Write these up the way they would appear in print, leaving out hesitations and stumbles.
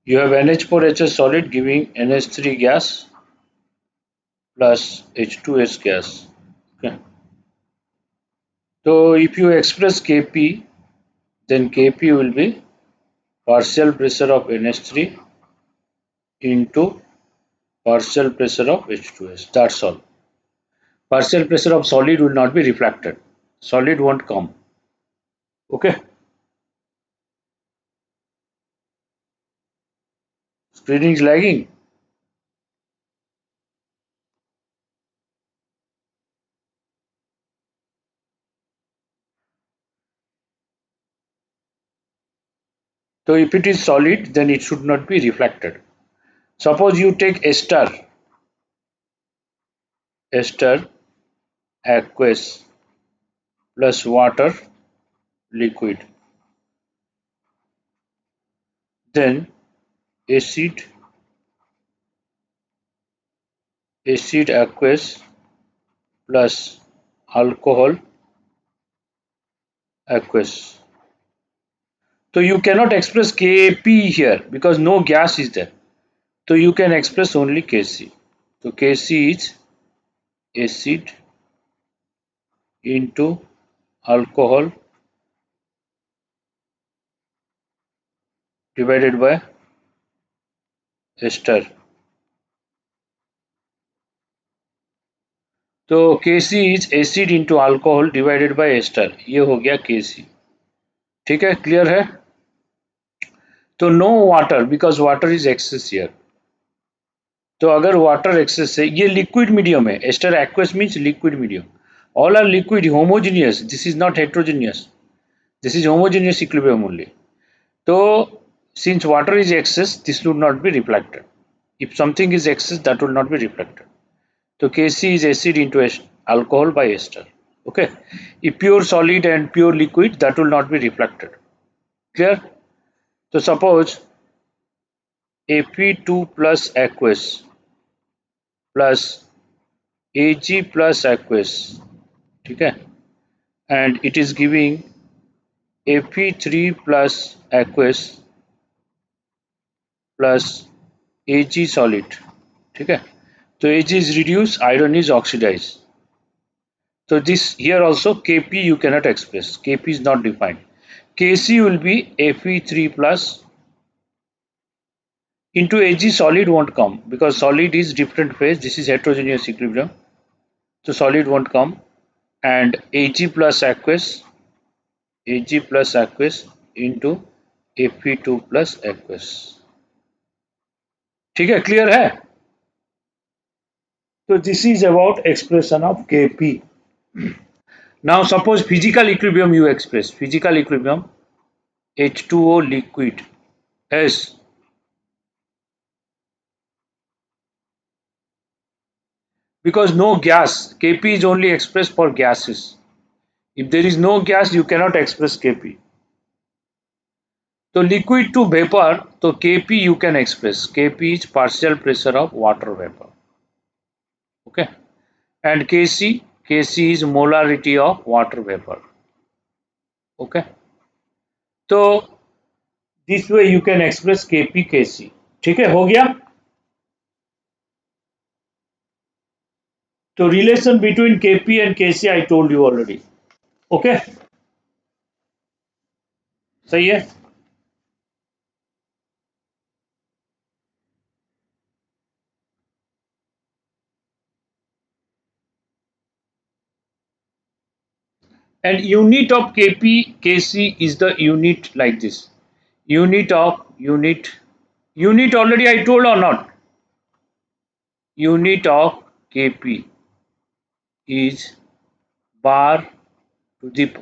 You have NH4HS solid giving NH3 gas plus H2S gas. Okay. So if you express Kp, then Kp will be partial pressure of NH3 into partial pressure of H2S. That's all. Partial pressure of solid will not be reflected. Solid won't come. Okay. Screening is lagging. So if it is solid, then it should not be reflected. Suppose you take ester aqueous plus water liquid, then acid aqueous plus alcohol aqueous. So you cannot express Kp here because no gas is there. So you can express only Kc. So Kc is acid into alcohol divided by ester. तो Kc is acid into alcohol divided by ester. ये हो गया Kc. ठीक है, clear है? तो no water because water is excess here. तो अगर वाटर एक्सेस है, ये लिक्विड मीडियम है. Ester aqueous means liquid medium. All are liquid homogeneous. This is not heterogeneous. This is homogeneous equilibrium only. तो since water is excess, this would not be reflected. If something is excess, that will not be reflected. So Kc is acid into alcohol by ester. Okay. If pure solid and pure liquid, that will not be reflected. Clear? So suppose Ap2 plus aqueous plus Ag plus aqueous, ठीक है, and it is giving Ap3 plus aqueous plus Ag solid, ठीक है. So Ag is reduced, iron is oxidized. So this here also Kp you cannot express. Kp is not defined. Kc will be Fe3 plus into Ag solid won't come because solid is different phase. This is heterogeneous equilibrium. So solid won't come, and Ag plus aqueous into Fe2 plus aqueous. ठीक है, clear है? So this is about expression of Kp. Now suppose physical equilibrium you express. Physical equilibrium H2O liquid S because no gas, Kp is only expressed for gases. If there is no gas, you cannot express Kp. So liquid to vapor, so Kp you can express. Kp is partial pressure of water vapor. Okay. And Kc is molarity of water vapor. Okay. So this way you can express Kp Kc. ठीक है, हो गया? So relation between Kp and Kc I told you already. Okay. सही है? And unit of Kp Kc is the unit like this. Unit already I told or not? Unit of Kp is bar to the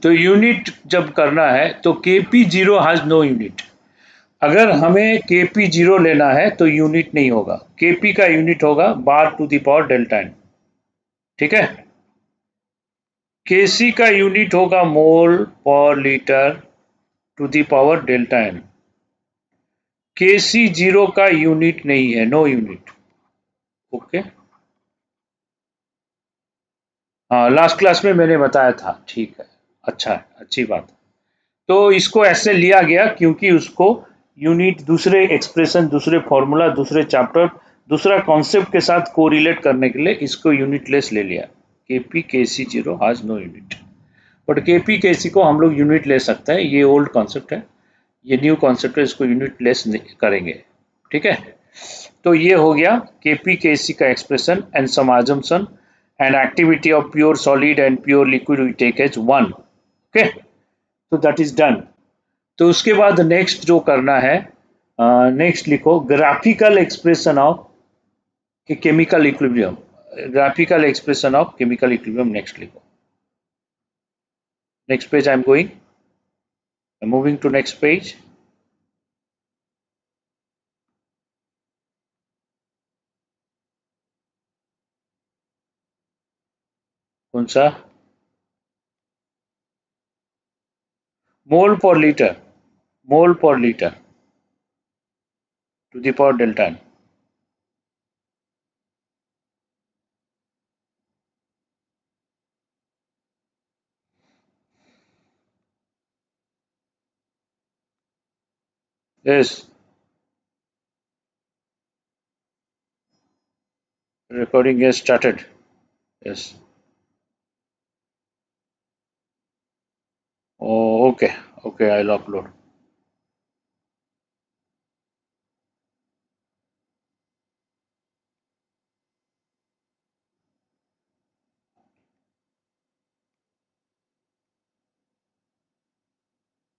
तो unit जब करना है तो Kp zero has no unit. अगर हमें Kp zero लेना है तो यूनिट नहीं होगा. Kp का यूनिट होगा bar to the power delta N. ठीक है. Kc का यूनिट होगा mole per litre to the power delta N. Kc0 का यूनिट नहीं है, नो यूनिट। ओके, हाँ लास्ट क्लास में मैंने बताया था, ठीक है, अच्छा है, अच्छी बात है। तो इसको ऐसे लिया गया क्योंकि उसको यूनिट दूसरे एक्सप्रेशन, दूसरे फॉर्मूला, दूसरे चैप्टर, दूसरा कॉन्सेप्ट के साथ कोरिलेट करने के लिए इसको यूनिटलेस ले लिया। Kp Kc0 has no unit, but Kp Kc को हम लोग यूनिट ले सकते हैं, ये ओल्ड कॉन्सेप्ट है, ये न्यू कॉन्सेप्ट है, इसको यूनिटलेस करेंगे। ठीक है, तो ये हो गया Kp Kc का expression and some assumption and activity of pure solid and pure liquid we take as 1। Okay, तो दैट इज डन। तो उसके बाद नेक्स्ट जो करना है, नेक्स्ट लिखो graphical expression of chemical equilibrium. Graphical expression of chemical equilibrium next लिखो। Next page I am going, moving to next page. कौन सा? Mole per litre, mole per litre to the power delta N. Yes, recording has started. Yes. Oh, okay. Okay, I'll upload.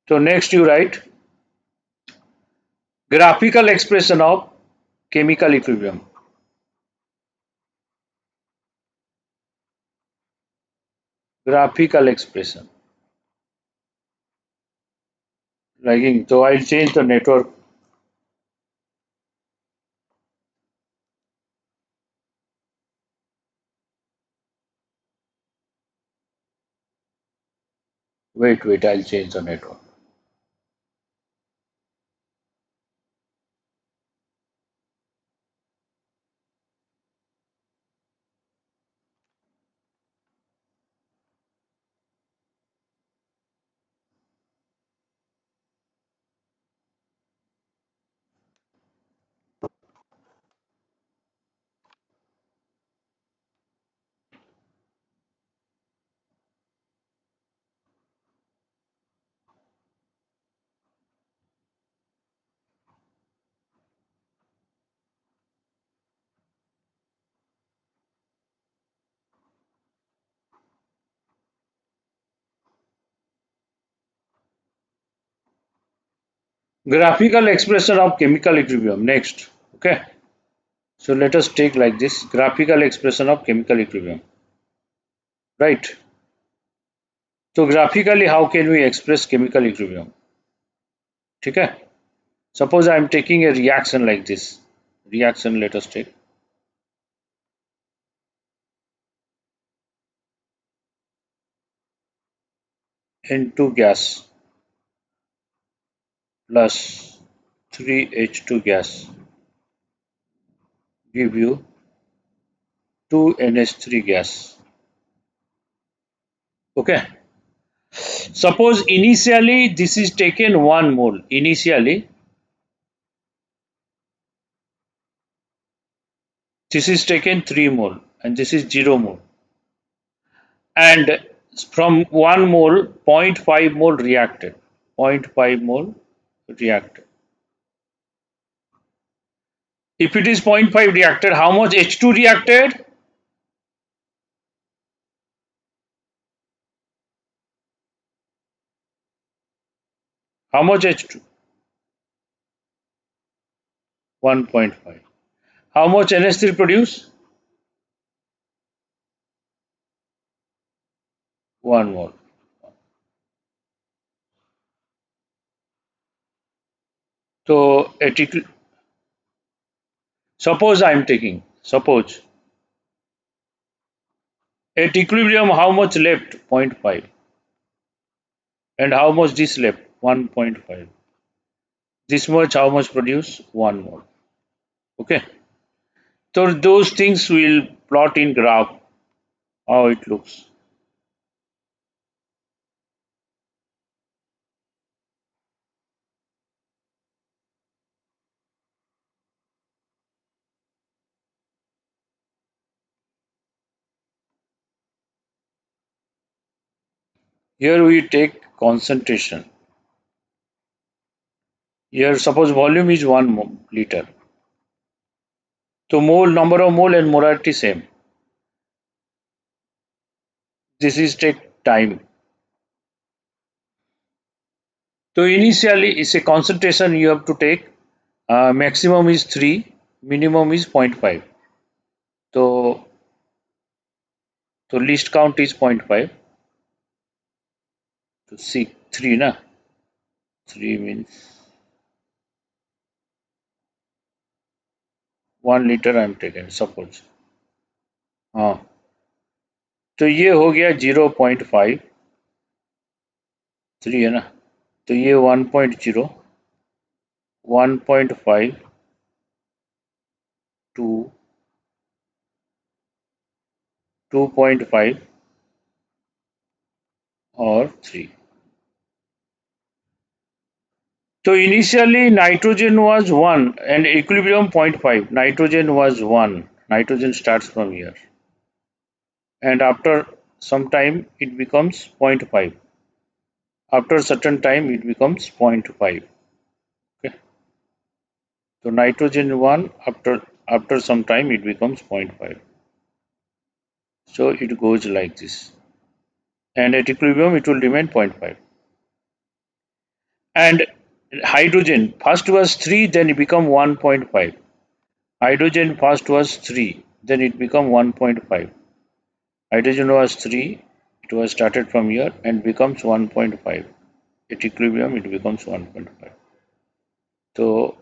So next you write graphical expression of chemical equilibrium. Graphical expression. Liking. So I'll change the network. Wait, I'll change the network. Graphical expression of chemical equilibrium. Next. Okay. So let us take like this graphical expression of chemical equilibrium. Right. So graphically, how can we express chemical equilibrium? Okay. Suppose I am taking a reaction like this. Reaction, let us take N2 gas plus 3H2 gas give you 2NH3 gas. Okay. Suppose initially this is taken 1 mole. Initially this is taken 3 mole and this is 0 mole. And from 1 mole, 0.5 mole reacted. 0.5 mole reacted. If it is 0.5 reacted, how much H2 reacted? How much H2? 1.5. How much NH3 produce? 1 mole. So suppose I am taking, suppose at equilibrium how much left? 0.5. And how much this left? 1.5. This much, how much produce? 1 mole. Okay. So those things will plot in graph how it looks. Here we take concentration. Here suppose volume is 1 liter. So mole, number of mole and molarity same. This is take time. So initially it's a concentration you have to take. Maximum is 3, minimum is 0.5. So, so least count is 0.5. So see 3 na. 3 means 1 liter I am taken suppose. हाँ तो ये हो गया 0.5 3 है ना तो ये 1.0 1.5 2 2.5 और 3. So initially nitrogen was 1 and equilibrium 0.5. Nitrogen was 1. Nitrogen starts from here. And after some time it becomes 0.5. After certain time it becomes 0.5. Okay. So nitrogen 1 after some time it becomes 0.5. So it goes like this. And at equilibrium it will remain 0.5. And hydrogen first was 3 then it become 1.5. Hydrogen first was 3 then it become 1.5. Hydrogen was 3, it was started from here and becomes 1.5. At equilibrium it becomes 1.5. So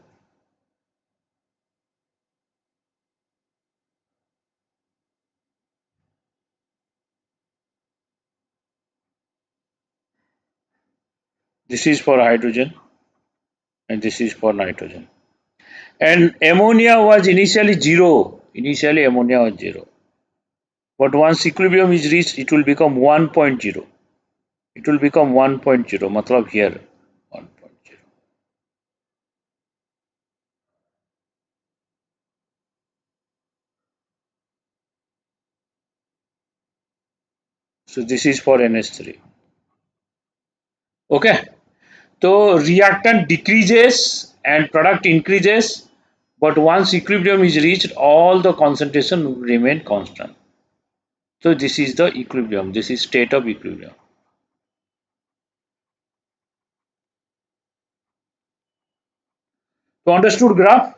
this is for hydrogen and this is for nitrogen. And ammonia was initially 0. Initially ammonia was 0. But once equilibrium is reached, it will become 1.0. It will become 1.0. Matlab here 1.0. So this is for NH3. Okay. So reactant decreases and product increases, but once equilibrium is reached, all the concentration will remain constant. So this is the equilibrium. This is state of equilibrium. So understood graph?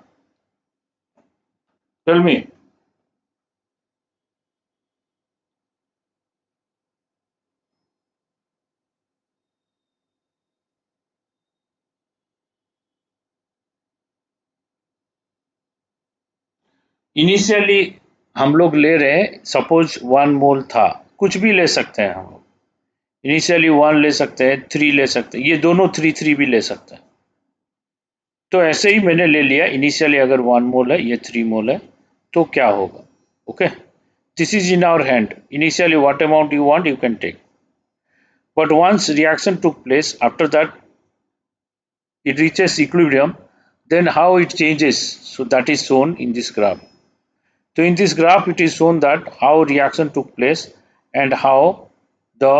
Tell me. Initially हम लोग ले रहे हैं suppose 1 मोल था कुछ भी ले सकते हैं हम लोग इनिशियली 1 ले सकते हैं 3 ले सकते हैं ये दोनों 3 भी ले सकते हैं तो ऐसे ही मैंने ले लिया इनिशियली अगर 1 मोल है ये 3 मोल है तो क्या होगा okay this is in our hand initially what amount you want you can take but once reaction took place after that it reaches equilibrium then how it changes so that is shown in this graph. So in this graph, it is shown that how reaction took place and how the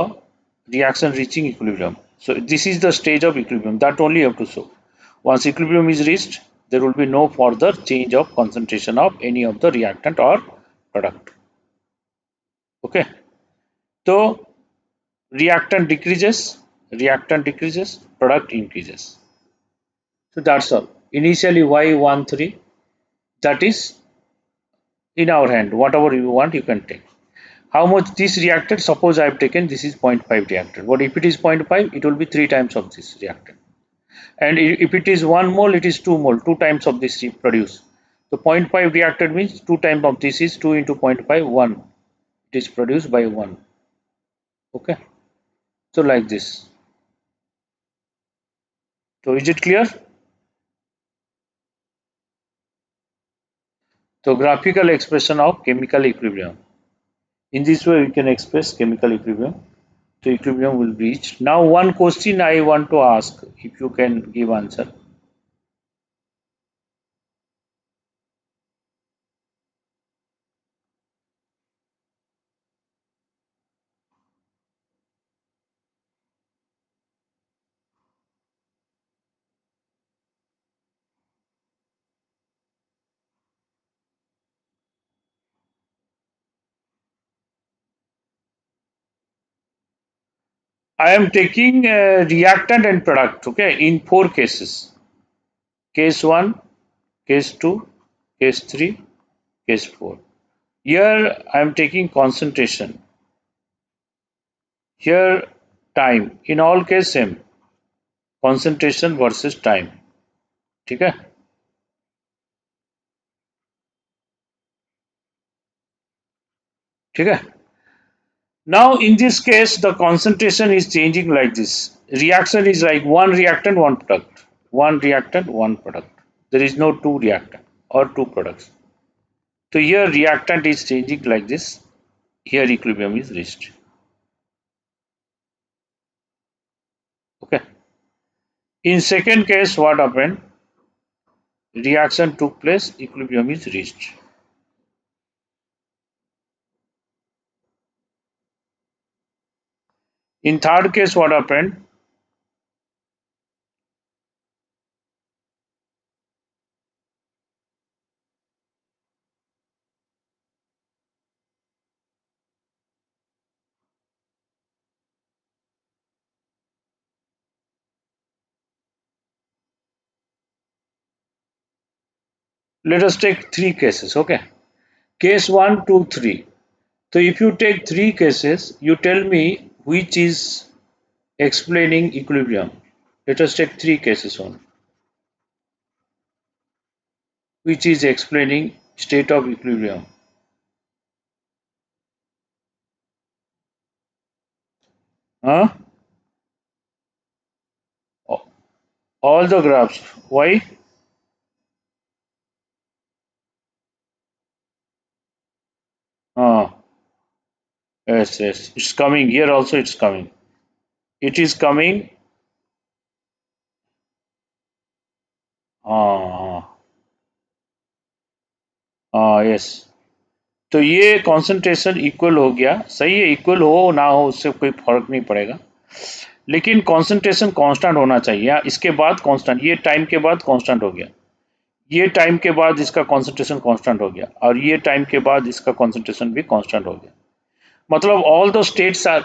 reaction reaching equilibrium. So this is the stage of equilibrium that only you have to show. Once equilibrium is reached, there will be no further change of concentration of any of the reactant or product. Okay. So reactant decreases, product increases. So that's all. Initially Y13 that is in our hand. Whatever you want, you can take. How much this reacted? Suppose I have taken this is 0.5 reacted. But if it is 0.5, it will be 3 times of this reactant. And if it is 1 mole, it is 2 mole, 2 times of this produced. So 0.5 reacted means 2 times of this is 2 into 0.5, 1. It is produced by 1. Okay. So like this. तो is it clear? तो graphical expression of chemical equilibrium. In this way, we can express chemical equilibrium. So equilibrium will be reached. Now, one question I want to ask, if you can give answer. I am taking reactant and product, okay, in 4 cases. Case 1, case 2, case 3, case 4. Here I am taking concentration. Here time. In all case same. Concentration versus time. ठीक है? ठीक है? Now in this case the concentration is changing like this. Reaction is like one reactant, one product. One reactant, one product. There is no two reactant or two products. So here reactant is changing like this. Here equilibrium is reached. Okay. In second case, what happened? Reaction took place, equilibrium is reached. In third case, what happened? Let us take 3 cases. Okay. Case 1, 2, 3. So if you take 3 cases, you tell me which is explaining equilibrium. Let us take 3 cases on. Which is explaining state of equilibrium. Huh? All the graphs. Why? Ah, yes, yes. It's coming. Here also it's coming. It is coming. Ah, yes. तो ये concentration equal हो गया, सही है, equal हो ना हो उससे कोई फर्क नहीं पड़ेगा, लेकिन कॉन्सेंट्रेशन कांस्टेंट होना चाहिए। इसके बाद कांस्टेंट, ये टाइम के बाद कांस्टेंट हो गया, ये टाइम के बाद इसका कॉन्सेंट्रेशन कांस्टेंट हो गया, और ये टाइम के बाद इसका कॉन्सेंट्रेशन भी कांस्टेंट हो गया। मतलब ऑल द स्टेट्स आर,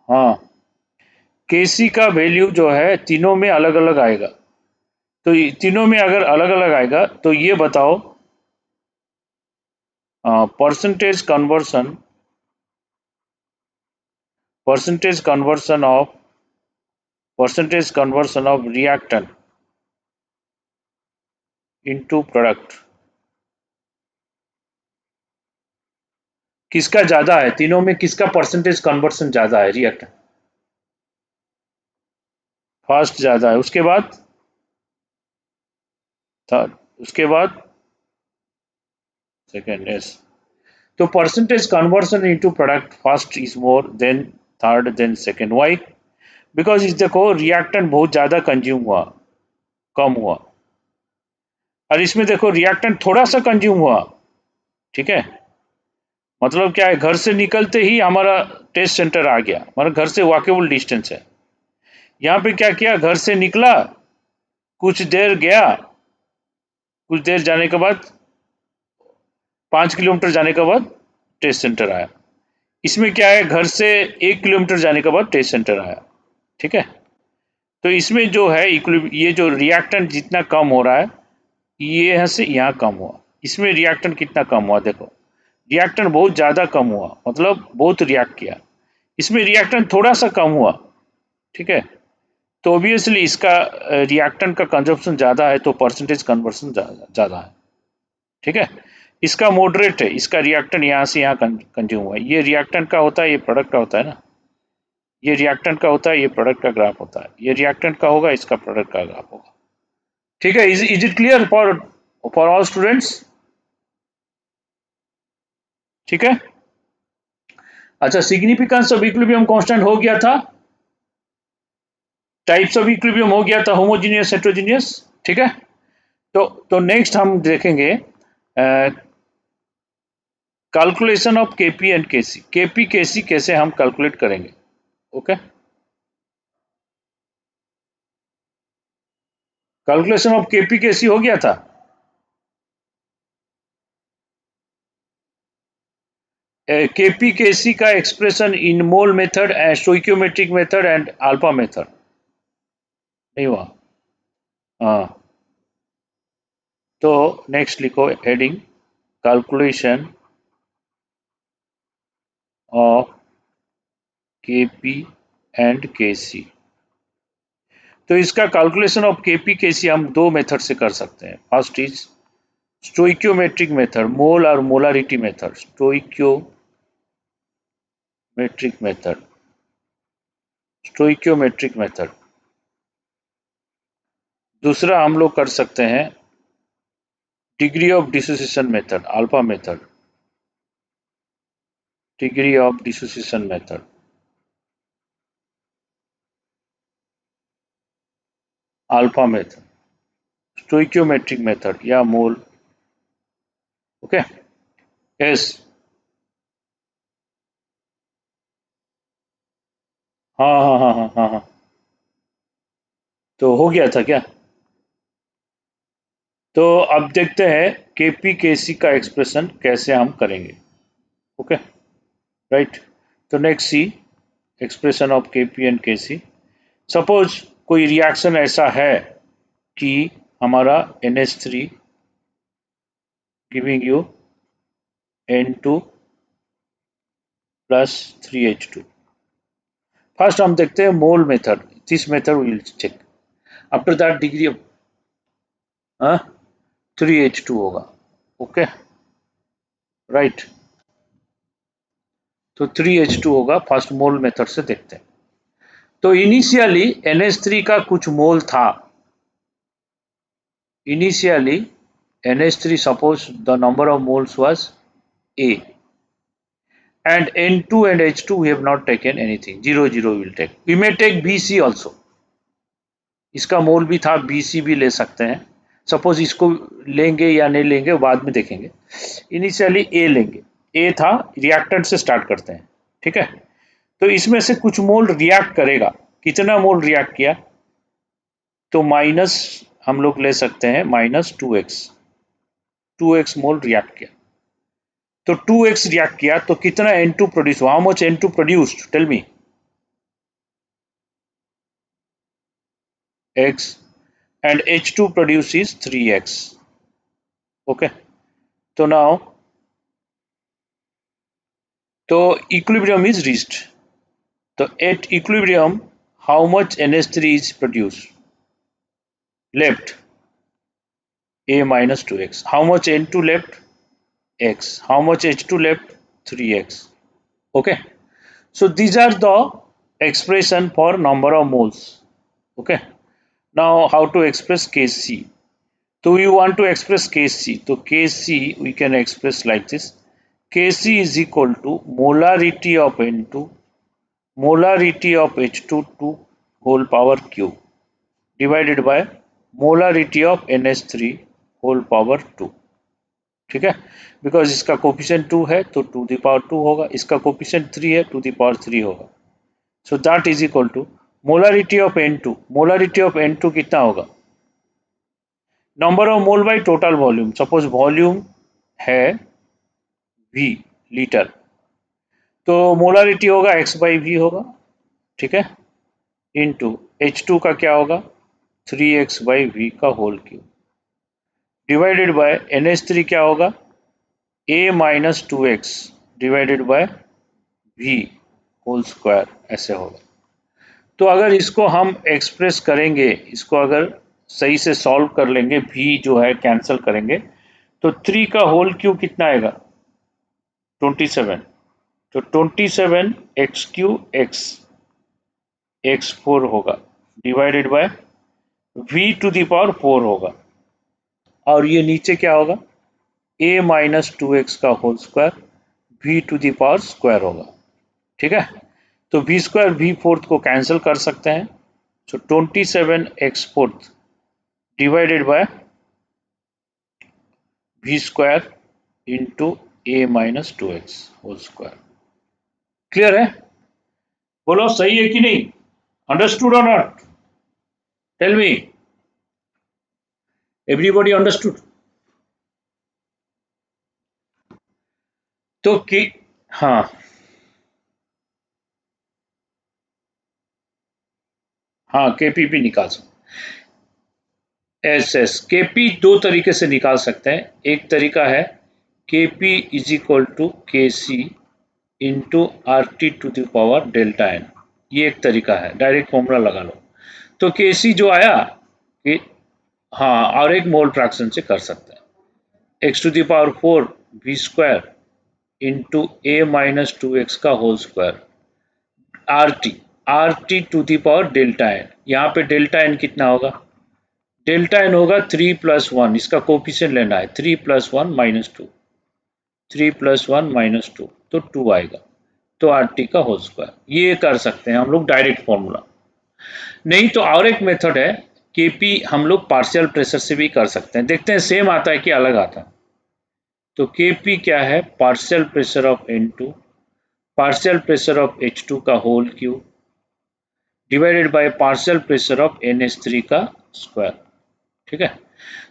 हाँ, केसी का वैल्यू जो है तीनों में अलग अलग आएगा। तो तीनों में अगर अलग अलग आएगा तो ये बताओ percentage conversion, percentage conversion of reactant into product किसका ज्यादा है? तीनों में किसका परसेंटेज कन्वर्सन ज्यादा है? रिएक्टेंट फर्स्ट ज्यादा है, उसके बाद थर्ड, उसके बाद सेकेंड। यस, तो percentage conversion into product first is more than third than second. Why? Because इस देखो रिएक्टेंट बहुत ज्यादा कंज्यूम हुआ, कम हुआ, और इसमें देखो रिएक्टेंट थोड़ा सा कंज्यूम हुआ। ठीक है, मतलब क्या है, घर से निकलते ही हमारा टेस्ट सेंटर आ गया, हमारा घर से वॉकेबल डिस्टेंस है। यहाँ पे क्या किया, घर से निकला, कुछ देर गया, कुछ देर जाने के बाद 5 किलोमीटर जाने के बाद टेस्ट सेंटर आया। इसमें क्या है, घर से 1 किलोमीटर जाने के बाद टेस्ट सेंटर आया। ठीक है, तो इसमें जो है ये जो रिएक्टेंट जितना कम हो रहा है, ये यहाँ से यहाँ कम हुआ। इसमें रिएक्टेंट कितना कम हुआ, देखो रिएक्टेंट बहुत ज़्यादा कम हुआ, मतलब बहुत रिएक्ट किया। इसमें रिएक्टेंट थोड़ा सा कम हुआ। ठीक है, तो ऑब्वियसली इसका रिएक्टेंट का कंजप्शन ज़्यादा है, तो परसेंटेज कन्वर्सन ज़्यादा है। ठीक है, इसका मॉडरेट है, इसका रिएक्टेंट यहाँ से यहाँ कंज्यूम हुआ है। ये रिएक्टेंट का होता है, ये प्रोडक्ट का होता है ना, ये रिएक्टेंट का होता है, ये प्रोडक्ट का ग्राफ होता है। ये रिएक्टेंट का होगा, इसका प्रोडक्ट का ग्राफ होगा। ठीक है, is it clear for all students? ठीक है। अच्छा, सिग्निफिकेंस ऑफ इक्विलिब्रियम कांस्टेंट हो गया था, टाइप्स ऑफ इक्विलिब्रियम हो गया था, होमोजेनियस हेटेरोजेनियस। ठीक है। तो नेक्स्ट हम देखेंगे calculation of Kp and Kc. Kp Kc कैसे हम कैलकुलेट करेंगे। Okay, calculation of Kp Kc हो गया था। केपी केसी का expression in mole method and stoichiometric method and alpha method नहीं हुआ। हाँ, तो नेक्स्ट लिखो heading calculation of Kp and Kc. तो इसका कैलकुलेशन ऑफ केपी केसी हम दो मेथड से कर सकते हैं। फर्स्ट इज स्टोइकियोमेट्रिक मेथड, मोल और molarity method, stoichiometric method, stoichiometric method. दूसरा हम लोग कर सकते हैं degree of dissociation method, alpha method, degree of dissociation method, alpha method, stoichiometric method या मोल। ओके, यस, हाँ हाँ हाँ हाँ हाँ हाँ। तो हो गया था क्या? तो अब देखते हैं केपी केसी का एक्सप्रेशन कैसे हम करेंगे। Okay, right. तो next see expression of Kp and Kc. Suppose कोई रिएक्शन ऐसा है कि हमारा NH3 giving you N2 plus 3H2। First हम देखते हैं mole method, this method we will check. After that degree of 3H2 होगा। Okay, right. तो 3H2 होगा, फर्स्ट मोल मेथड से देखते हैं। तो इनिशियली NH3 का कुछ मोल था। Initially NH3, suppose the number of moles was A, and N2 and H2 we have not taken anything, 0 0 we will take. We may take BC also, इसका मोल भी था, BC भी ले सकते हैं। सपोज इसको लेंगे या नहीं लेंगे बाद में देखेंगे। इनिशियली A लेंगे, A था, रिएक्टेंट से स्टार्ट करते हैं। ठीक है, तो इसमें से कुछ मोल रिएक्ट करेगा। कितना मोल रिएक्ट किया? तो माइनस हम लोग ले सकते हैं -2x, 2x मोल रिएक्ट किया। तो 2x रिएक्ट किया तो कितना N2 प्रोड्यूस हुआ? How much N2 produced? Tell me. x and H2 produces 3x. Okay, so now तो equilibrium is reached. So at equilibrium how much NH3 is produced? Left A minus 2x. How much N2 left? X. How much H2 left? 3x. Okay, so these are the expression for number of moles. Okay, now how to express Kc? So we want to express Kc. So Kc we can express like this. Kc is equal to molarity of N2, molarity of H2 to whole power q divided by molarity of NH3 whole power 2। ठीक है, because इसका coefficient 2 है तो 2 the power 2 होगा, इसका coefficient 3 है 2 the power 3 होगा। So that is equal to molarity of N2। Molarity of N2 कितना होगा? Number of mole by total volume. Suppose volume है V लीटर, तो मोलारिटी होगा x बाई वी होगा। ठीक है, इनटू H2 का क्या होगा? 3x बाई वी का whole cube divided by NH3 क्या होगा? A minus 2x divided by V whole square, ऐसे होगा। तो अगर इसको हम एक्सप्रेस करेंगे, इसको अगर सही से सॉल्व कर लेंगे, V जो है कैंसिल करेंगे, तो 3 का होल क्यूब कितना आएगा 27। तो 27 एक्स क्यूब एक्स 4 होगा divided by v to the power 4 होगा और ये नीचे क्या होगा a माइनस 2x का whole square v to the power square होगा। ठीक है, तो v स्क्वायर v फोर्थ को कैंसिल कर सकते हैं। So 27 x fourth divided by v square into a minus 2x whole square. Clear है? बोलो सही है कि नहीं? अंडरस्टूड और not? Tell me, everybody understood? तो कि हाँ हाँ केपी भी निकाल सकते। एस केपी दो तरीके से निकाल सकते हैं। एक तरीका है KP is equal to K C into R T to the power delta N. ये एक तरीका है, डायरेक्ट फॉर्मूला लगा लो। तो के सी जो आया कि हाँ, और एक मोल फ्रैक्शन से कर सकते हैं x to the power 4 V square into A minus 2x का whole square R T to the power delta n. यहाँ पे डेल्टा एन कितना होगा? डेल्टा एन होगा 3 प्लस 1, इसका कोफिशिएंट लेना है 3 प्लस 1 माइनस 2, 3 प्लस 1 माइनस 2 तो 2 आएगा। तो आर टी का होल स्क्वायर ये कर सकते हैं हम लोग डायरेक्ट फॉर्मूला। नहीं तो और एक मेथड है केपी हम लोग पार्शियल प्रेशर से भी कर सकते हैं। देखते हैं सेम आता है कि अलग आता है। तो केपी क्या है? Partial pressure of N2 partial pressure of H2 का whole cube divided by partial pressure of NH3 का स्क्वायर। ठीक है,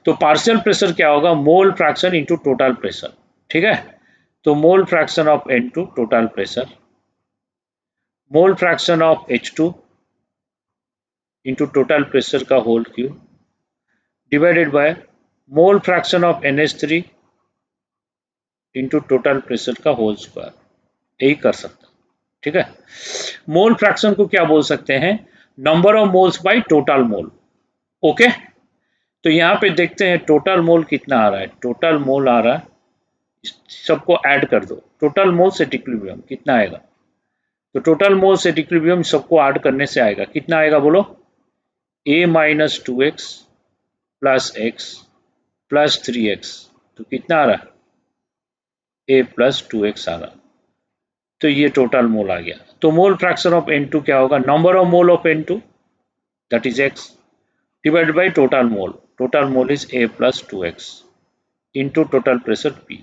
तो पार्शियल प्रेशर क्या होगा? Mole fraction into total pressure. ठीक है, तो mole fraction of N2 total pressure, mole fraction of H2 into total pressure का whole cube divided by mole fraction of NH3 into total pressure का whole square. यही कर सकते हैं। ठीक है, मोल फ्रैक्शन को क्या बोल सकते हैं? Number of moles by total mole. Okay, तो यहाँ पे देखते हैं टोटल मोल कितना आ रहा है। टोटल मोल आ रहा है, सबको ऐड कर दो। टोटल मोल्स एट इक्विलिब्रियम कितना आएगा? तो टोटल मोल्स एट इक्विलिब्रियम सबको ऐड करने से आएगा कितना आएगा बोलो? a minus 2x plus x plus 3x। तो कितना आ रहा है? a प्लस 2x आ रहा। तो ये टोटल मोल आ गया। तो मोल फ्रैक्शन ऑफ N2 क्या होगा? Number of mole of N2 that is x divided by total mole. Total mole is a plus 2x into total pressure P।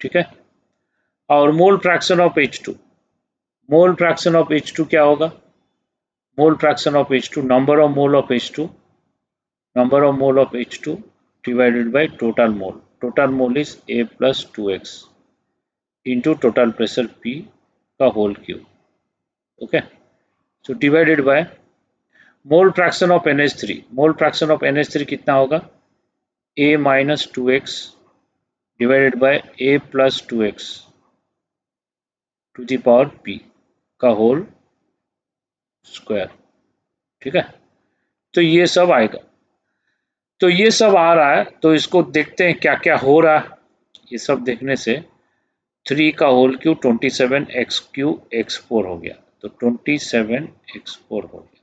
ठीक है, और मोल fraction of H2, mole fraction of H2 क्या होगा? Mole fraction of H2 number of mole of H2, number of mole of H2 divided by total mole. Total mole is a plus 2x into total pressure P का whole cube. Okay, so divided by mole fraction of NH3। Mole fraction of NH3 कितना होगा? a minus 2x divided by a plus 2x to the power P का whole square. ठीक है, तो ये सब आएगा। तो ये सब आ रहा है, तो इसको देखते हैं क्या क्या हो रहा है। ये सब देखने से 3 का whole cube 27 x cube x 4 हो गया। तो 27 एक्स 4 हो गया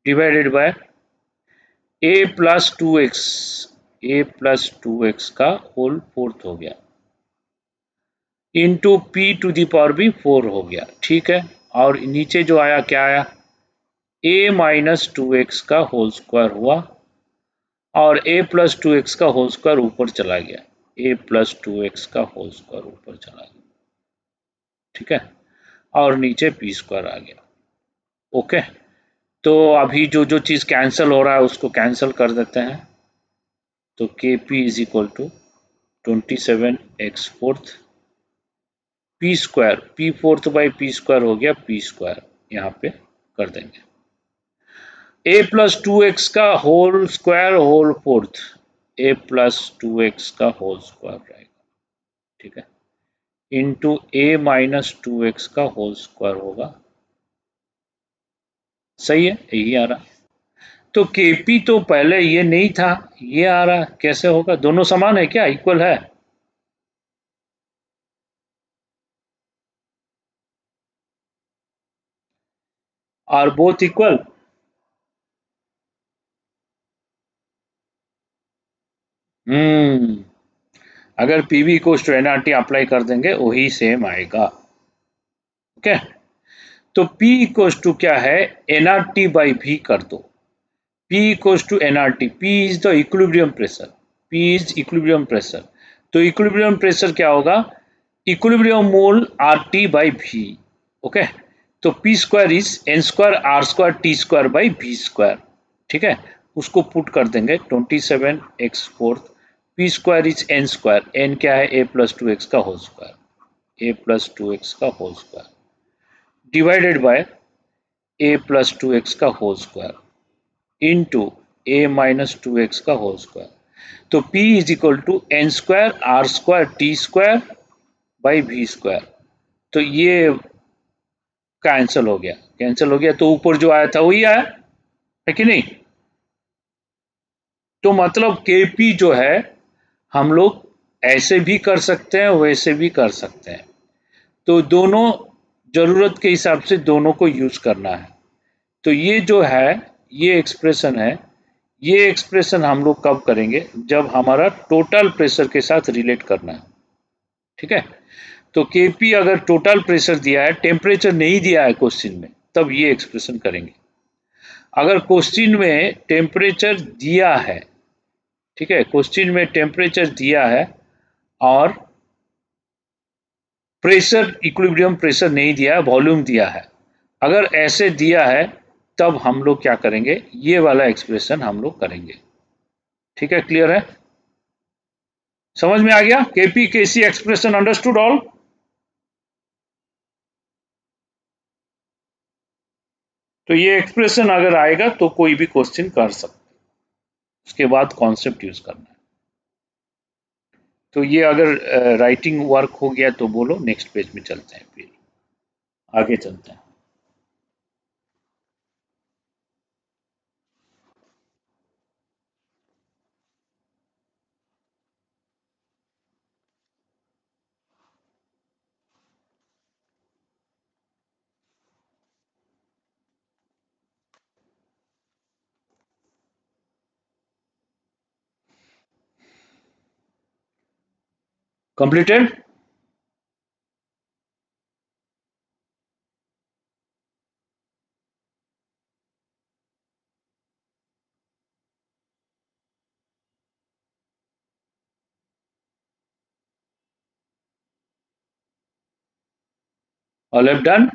divided by a plus 2x, a plus 2x का होल फोर्थ हो गया into P to the power भी 4 हो गया। ठीक है, और नीचे जो आया क्या आया? a माइनस 2x का होल स्क्वायर हुआ और a प्लस 2x का होल स्क्वायर ऊपर चला गया। a प्लस 2x का होल स्क्वायर ऊपर चला गया। ठीक है, और नीचे पी स्क्वायर आ गया। ओके, तो अभी जो जो चीज कैंसिल हो रहा है उसको कैंसिल कर देते हैं। तो K P is equal to 27 x fourth P square, P fourth by P square हो गया पी स्क्वायर, यहाँ पे कर देंगे। ए प्लस 2x का होल स्क्वायर होल फोर्थ, ए प्लस 2x का होल स्क्वायर रहेगा। ठीक है, इंटू ए माइनस 2x का होल स्क्वायर होगा। सही है, यही आ रहा। तो Kp तो पहले ये नहीं था, ये आ रहा, कैसे होगा? दोनों समान है क्या, इक्वल है? Are both equal? हम्म, अगर PV equals to NRT apply कर देंगे वही सेम आएगा। ओके, तो P इक्वल्स टू क्या है, एनआरटी बाई V कर दो। P equals to NRT, P is the equilibrium pressure, P is equilibrium pressure. तो इक्विलिब्रियम प्रेशर क्या होगा, equilibrium mole RT by V। Okay, तो P square is n square R square T square by V square. ठीक है, उसको put कर देंगे 27x4, P square is n square, n क्या है, a प्लस टू एक्स का whole square, a plus two x का whole square divided by a plus two x का whole square into a minus two x का whole square. तो P is equal to N square R square T square by V square. तो ये cancel हो गया, cancel हो गया, तो ऊपर जो आया था वही आया, है कि नहीं? तो मतलब Kp जो है हम लोग ऐसे भी कर सकते हैं, वैसे भी कर सकते हैं। तो दोनों जरूरत के हिसाब से दोनों को यूज करना है। तो ये जो है, ये एक्सप्रेशन है, ये एक्सप्रेशन हम लोग कब करेंगे, जब हमारा टोटल प्रेशर के साथ रिलेट करना है। ठीक है, तो Kp अगर टोटल प्रेशर दिया है, टेम्परेचर नहीं दिया है क्वेश्चन में, तब ये एक्सप्रेशन करेंगे। अगर क्वेश्चन में टेम्परेचर दिया है, ठीक है, क्वेश्चन में टेम्परेचर दिया है और प्रेशर इक्विलिब्रियम प्रेशर नहीं दिया है, वॉल्यूम दिया है, अगर ऐसे दिया है तब हम लोग क्या करेंगे, ये वाला एक्सप्रेशन हम लोग करेंगे। ठीक है, क्लियर है, समझ में आ गया? केपी केसी एक्सप्रेशन अंडरस्टूड ऑल? तो ये एक्सप्रेशन अगर आएगा तो कोई भी क्वेश्चन कर सकते, उसके बाद कॉन्सेप्ट यूज करना है। तो ये अगर राइटिंग वर्क हो गया तो बोलो, नेक्स्ट पेज में चलते हैं, फिर आगे चलते हैं। Completed? All have done?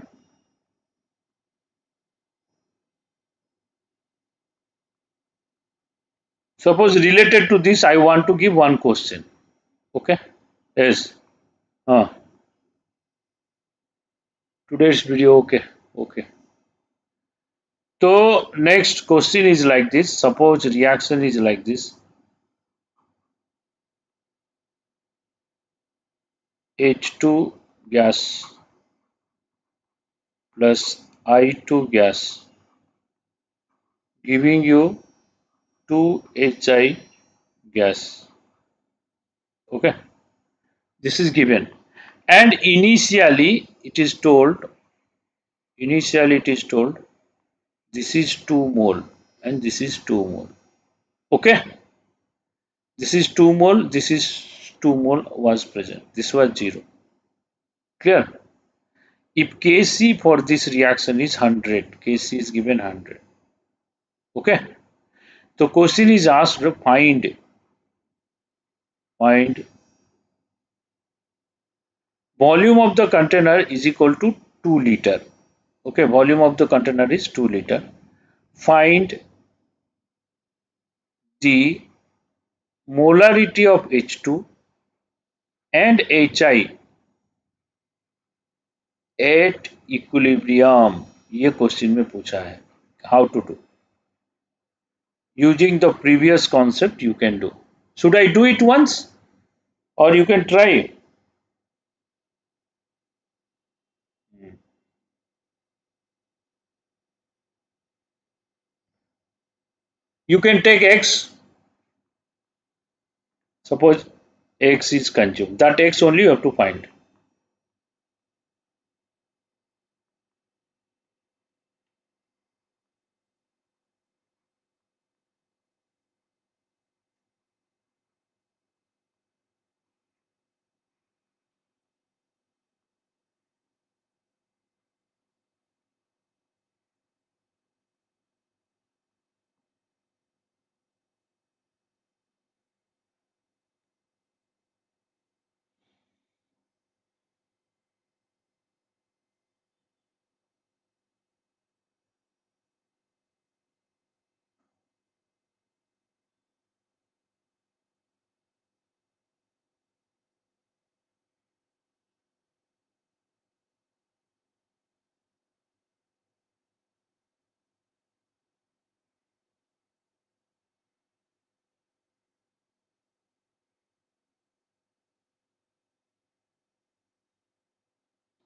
Suppose related to this, I want to give one question. Okay? Yes. Today's video. Okay. Okay. So next question is like this. Suppose reaction is like this. H2 gas plus I2 gas giving you 2HI gas. Okay. This is given. And initially it is told this is 2 mole and this is 2 mole. Okay, this is 2 mole, this is 2 mole was present, this was 0. Clear? If Kc for this reaction is 100, Kc is given 100. Okay, so question is asked, find volume of the container is equal to 2 liter. Okay, volume of the container is 2 liter. Find the molarity of H2 and HI at equilibrium. ये question में पूछा है, how to do, using the previous concept you can do. Should I do it once or you can try? You can take X, suppose X is consumed. That X only you have to find.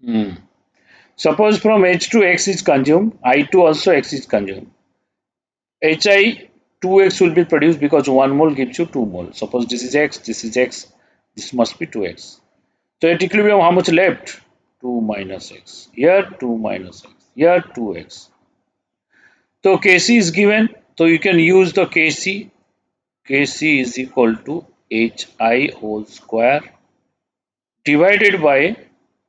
Hmm. Suppose from H2 X is consumed, I2 also X is consumed. Hi 2x will be produced because 1 mole gives you 2 mole. Suppose this is X, this is X, this must be 2x. So at equilibrium, how much left? 2 minus x. Here 2 minus x. Here 2x. So Kc is given. So you can use the Kc. Kc is equal to Hi whole square divided by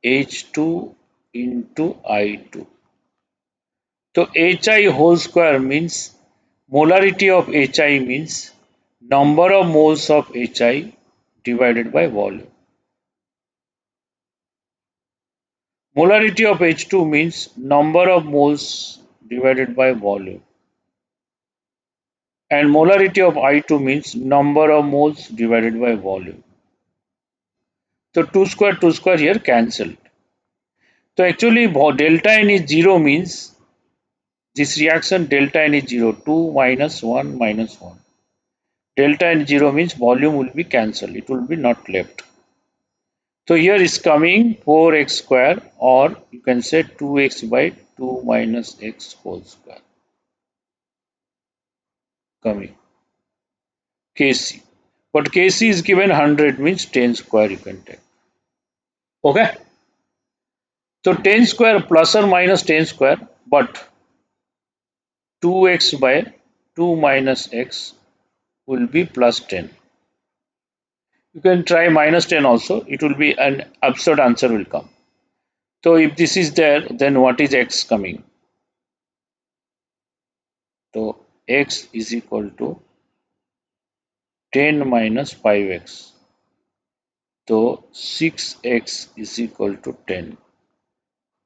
H2 into I2. So Hi whole square means molarity of Hi means number of moles of Hi divided by volume. Molarity of H2 means number of moles divided by volume. And molarity of I2 means number of moles divided by volume. So 2 square here cancelled. So actually delta n is 0 means this reaction delta n is 0, 2 minus 1 minus 1. Delta n 0 means volume will be cancelled, it will be not left. So here is coming 4x square, or you can say 2x by 2 minus x whole square coming Kc. But Kc is given 100 means 10 square you can take. Okay. So 10 square plus or minus 10 square, but 2x by 2 minus x will be plus 10. You can try minus 10 also, it will be an absurd answer will come. So if this is there, then what is x coming? So x is equal to 10 minus 5x. So 6x is equal to 10.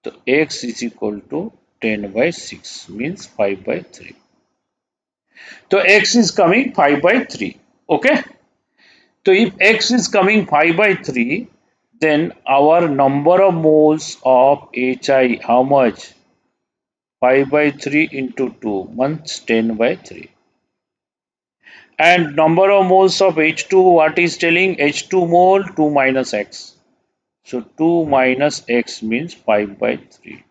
So x is equal to 10 by 6 means 5 by 3. So x is coming 5 by 3. Okay. So if x is coming 5 by 3, then our number of moles of Hi, how much? 5 by 3 into 2 means 10 by 3. And number of moles of H2, what is telling? H2 mole 2 minus x. So 2 minus x means 5 by 3.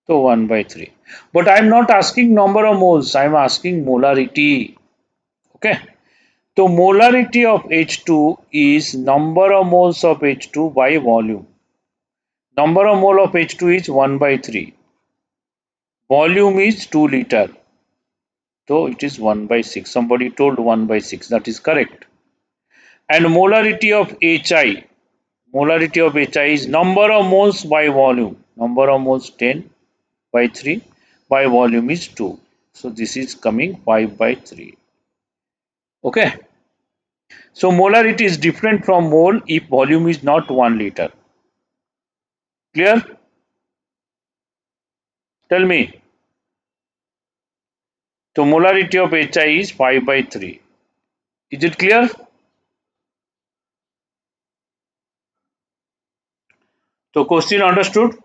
So 1 by 3. But I am not asking number of moles, I am asking molarity. Okay. So molarity of H2 is number of moles of H2 by volume. Number of mole of H2 is 1 by 3. Volume is 2 liter. So it is 1 by 6. Somebody told 1 by 6. That is correct. And molarity of Hi. Molarity of Hi is number of moles by volume. Number of moles 10 by 3 by volume is 2. So this is coming 5 by 3. Okay. So molarity is different from mole if volume is not 1 liter. Clear? Tell me. So molarity of Hi is 5 by 3. Is it clear? So question understood?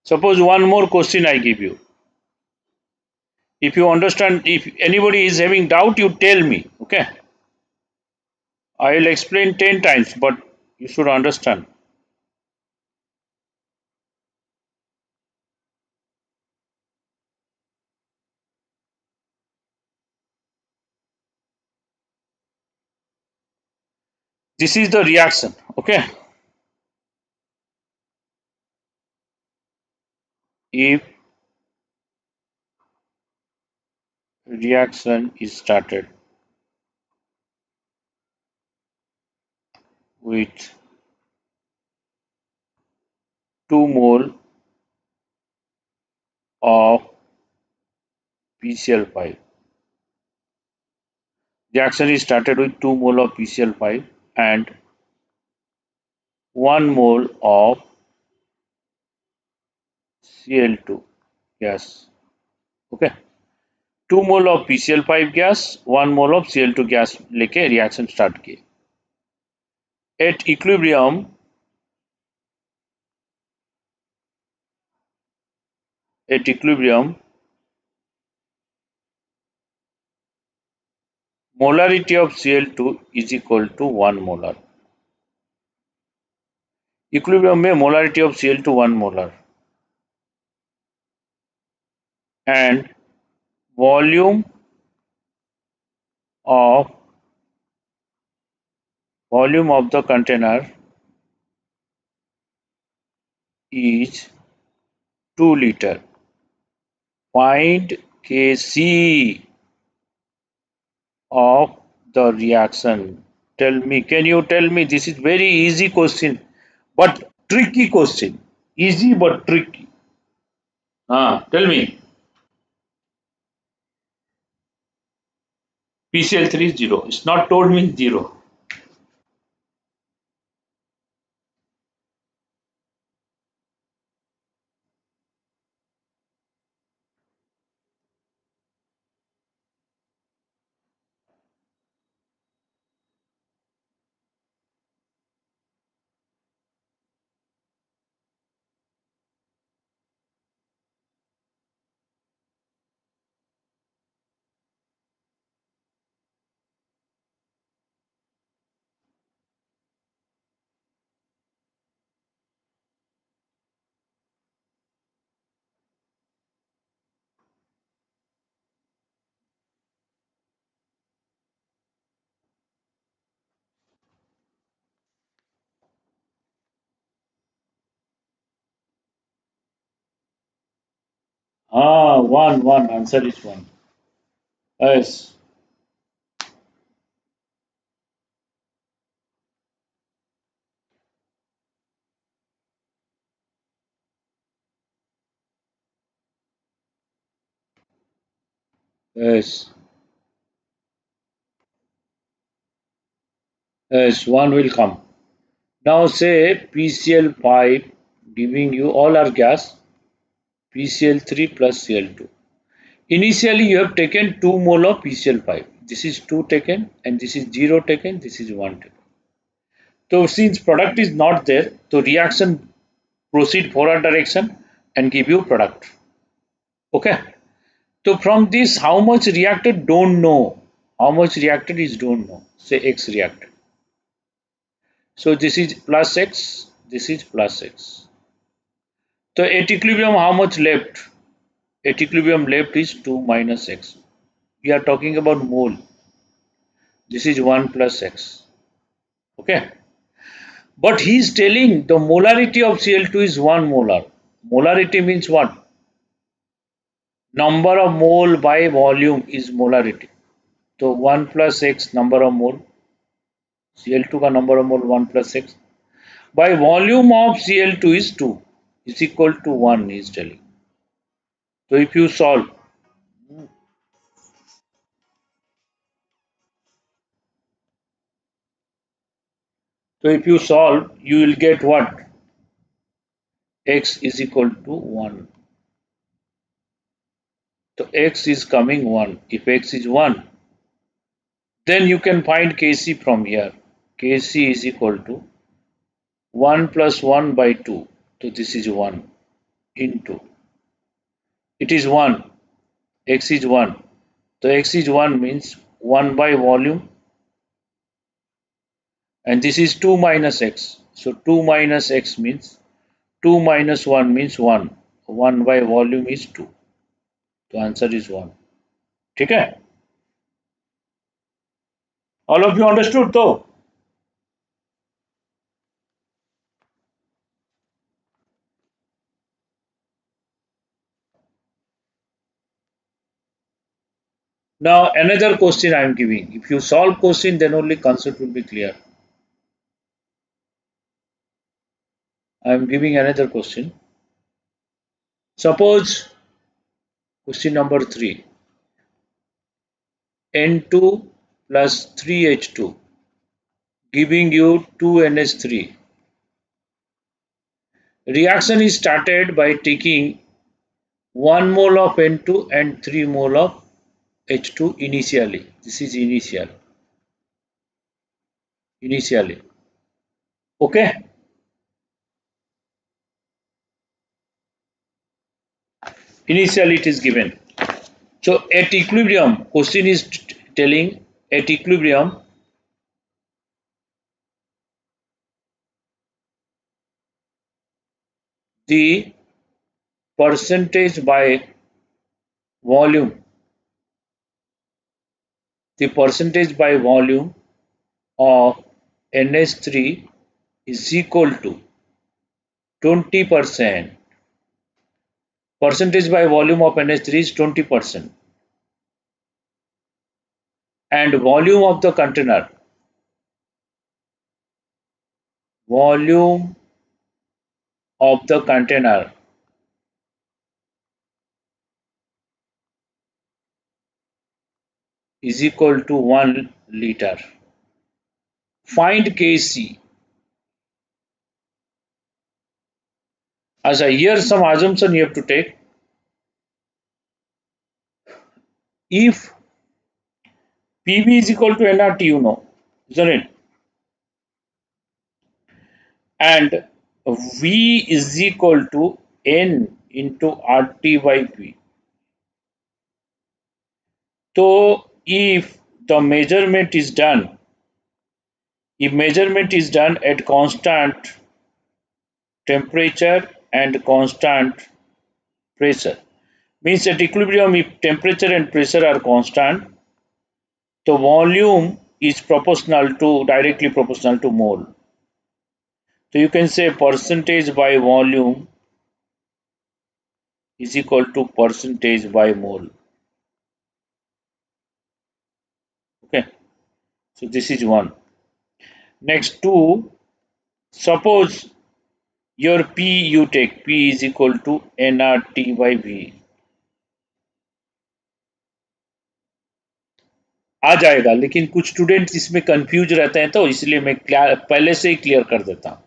Suppose one more question I give you. If you understand, if anybody is having doubt, you tell me. Okay. I'll explain 10 times, but you should understand. This is the reaction. Okay. If reaction is started with 2 mole of PCl5. Reaction is started with 2 mole of PCl5 and 1 mole of Cl2 gas. Okay. 2 mole of PCl5 gas, 1 mole of Cl2 gas लेके reaction start किए. At equilibrium, molarity of Cl2 is equal to 1 molar. Equilibrium में molarity of Cl2 1 molar and volume of the container is 2 liter. Find Kc of the reaction. Tell me, can you tell me? This is very easy question, but tricky question. Easy but tricky. Tell me. PCl3 is 0. It's not told me 0. One. Answer is 1. Yes. Yes. Yes. 1 will come. Now say PCl5 giving you all our gas, PCl3 plus Cl2. Initially you have taken 2 mole of PCl5. This is 2 taken and this is 0 taken, this is 1 taken. So since product is not there, so reaction proceed forward direction and give you product. Okay. So from this, how much reacted don't know. How much reacted is don't know. Say X reacted. So this is plus X, this is plus X. So at equilibrium, how much left? At equilibrium left is 2 minus X. We are talking about mole. This is 1 plus X. Okay. But he is telling the molarity of Cl2 is 1 molar. Molarity means what? Number of mole by volume is molarity. So 1 plus X number of mole. Cl2 का number of mole 1 plus X. By volume of Cl2 is 2. Is equal to 1 he is telling. So if you solve, you will get what? X is equal to 1. So X is coming 1. If X is 1, then you can find Kc from here. Kc is equal to 1 plus 1 by 2. So this is 1 into. It is 1. X is 1. So X is 1 means 1 by volume and this is 2 minus x. So 2 minus x means 2 minus 1 means 1. 1 by volume is 2. The answer is 1. ठीक है? All of you understood though? Now another question I am giving. If you solve question, then only concept will be clear. I am giving another question. Suppose question number 3. N2 plus 3H2 giving you 2NH3. Reaction is started by taking 1 mole of N2 and 3 mole of H2 initially. This is initially. Okay. Initially it is given. So at equilibrium, question is telling at equilibrium the percentage by volume, of NH3 is equal to 20%. Percentage by volume of NH3 is 20%. And volume of the container is equal to 1 liter. Find Kc. As I hear some assumption you have to take. If PV is equal to nRT, you know, isn't it? And V is equal to N into RT by P. So if measurement is done at constant temperature and constant pressure, means at equilibrium if temperature and pressure are constant, the volume is directly proportional to mole. So you can say percentage by volume is equal to percentage by mole. Okay, so this is one. Next two, suppose your P you take, P is equal to nRT by V. आ जाएगा, लेकिन कुछ students इसमें confuse रहते हैं, तो इसलिए मैं पहले से ही क्लियर कर देता हूँ.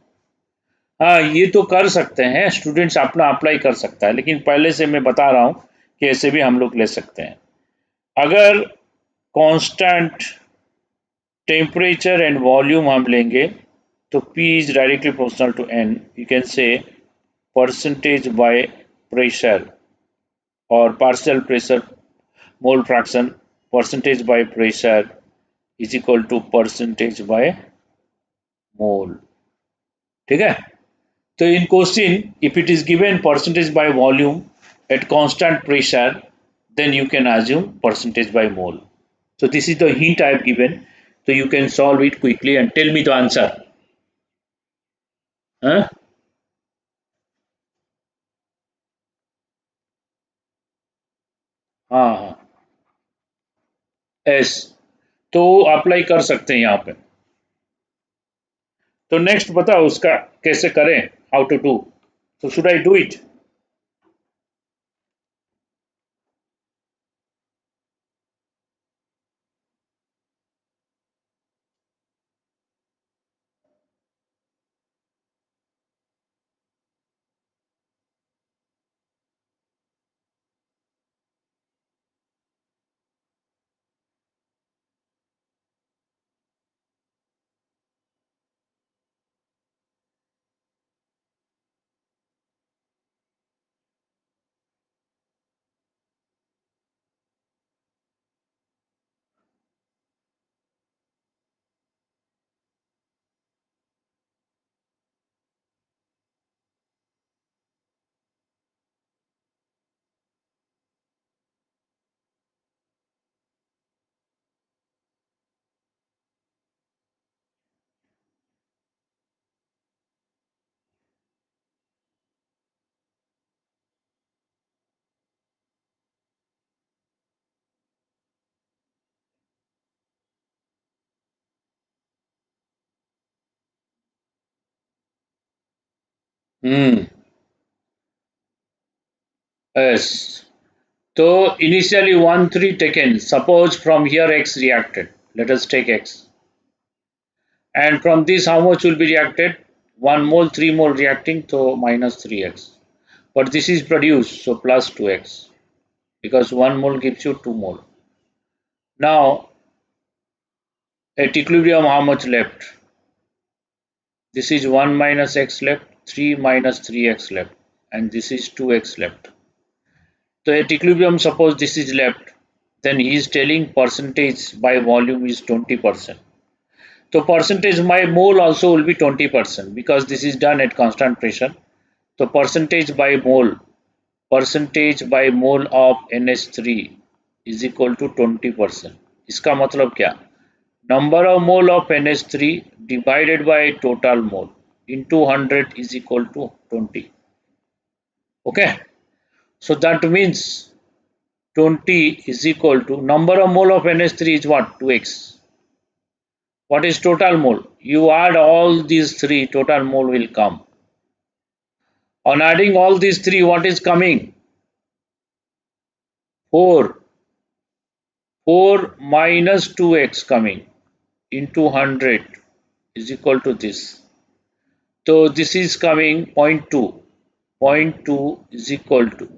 हाँ, ये तो कर सकते हैं, स्टूडेंट्स अपना अप्लाई कर सकता है, लेकिन पहले से मैं बता रहा हूँ कि ऐसे भी हम लोग ले सकते हैं. अगर कांस्टेंट टेम्परेचर एंड वॉल्यूम हम लेंगे तो P is directly proportional to N. You can say percentage by pressure or partial pressure mole fraction, percentage by pressure is equal to percentage by mole. ठीक है? So in question, if it is given percentage by volume at constant pressure, then you can assume percentage by mole. So this is the hint I have given. So you can solve it quickly and tell me the answer. Huh? हाँ हाँ S तो apply कर सकते हैं यहाँ पे. तो next बताओ उसका कैसे करें, how to do. So should I do it? Yes. So initially 1 3 taken. Suppose from here X reacted. Let us take X. And from this how much will be reacted? 1 mole, 3 mole reacting, so minus 3x. But this is produced, so plus 2x. Because 1 mole gives you 2 mole. Now at equilibrium how much left? This is 1 minus x left, 3 minus 3x left, and this is 2x left. So at equilibrium, suppose this is left, then he is telling percentage by volume is 20%. So percentage by mole also will be 20% because this is done at constant pressure. So percentage by mole of NH3 is equal to 20%. इसका मतलब क्या? Number of mole of NH3 divided by total mole into 100 is equal to 20. Okay, so that means 20 is equal to number of mole of NH3 is what? 2x. What is total mole? You add all these three, total mole will come. On adding all these three, what is coming? 4. 4 minus 2x coming into 100 is equal to this. So this is coming 0.2. 0.2 is equal to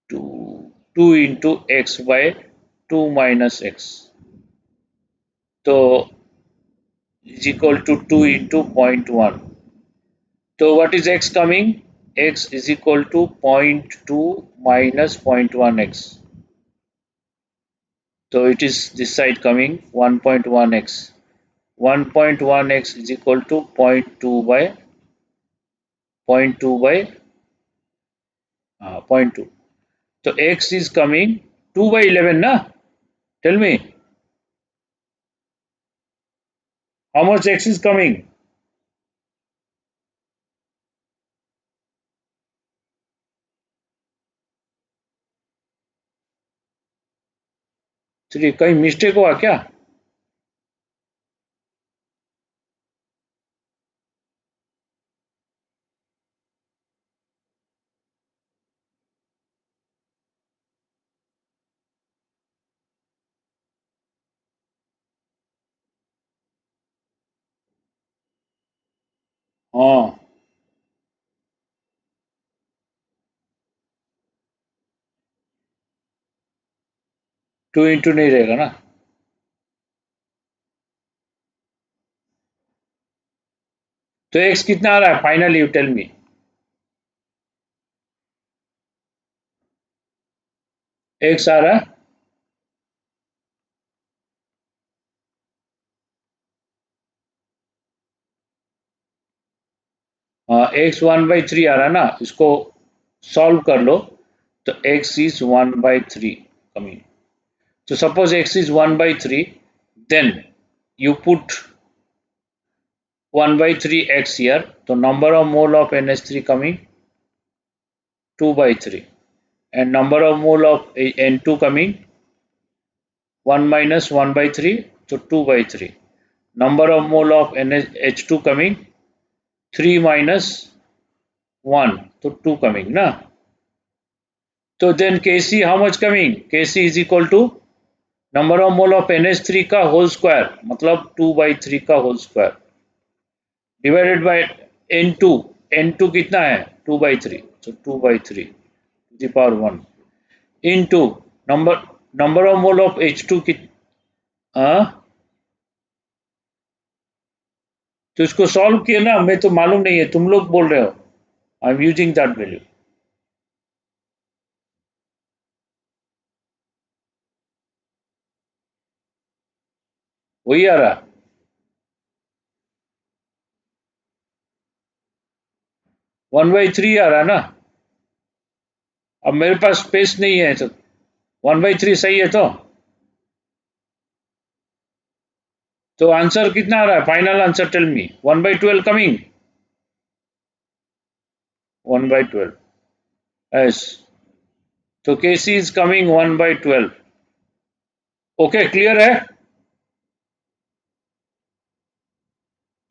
2 into x by 2 minus x. So is equal to 2 into 0.1. So what is x coming? X is equal to 0.2 minus 0.1x. So it is this side coming 1.1x. 1.1x is equal to 0.2 by 0.2. So x is coming 2 by 11, na? Tell me, how much x is coming? चलिए कहीं mistake हुआ क्या? हाँ, 2 into नहीं रहेगा ना? तो x कितना आ रहा है finally? You tell me. x आ रहा है x 1/3 आ रहा है ना? इसको सॉल्व कर लो तो x is 1/3 coming. So suppose x is 1/3, then you put 1/3 x here. So number of mole of NH3 coming 2/3, and number of mole of N2 coming 1 minus 1/3, so 2/3. Number of mole of NH2 coming 3 minus 1, so 2 coming, na? So then Kc how much coming? Kc is equal to number of mole of NH3 का whole square, मतलब 2/3 का whole square divided by N2. N2 कितना है? 2/3, so 2/3 to the power 1 into number of mole of H2 तो इसको solve किया ना? मैं तो मालूम नहीं है, तुम लोग बोल रहे हो. I am using that value. वही आ रहा. 1/3 आ रहा ना? अब मेरे पास स्पेस नहीं है, तो 1/3 सही है. तो आंसर कितना आ रहा है? Final answer tell me. 1/12 coming. 1/12. Yes. तो Kc is coming 1/12. Okay, clear है?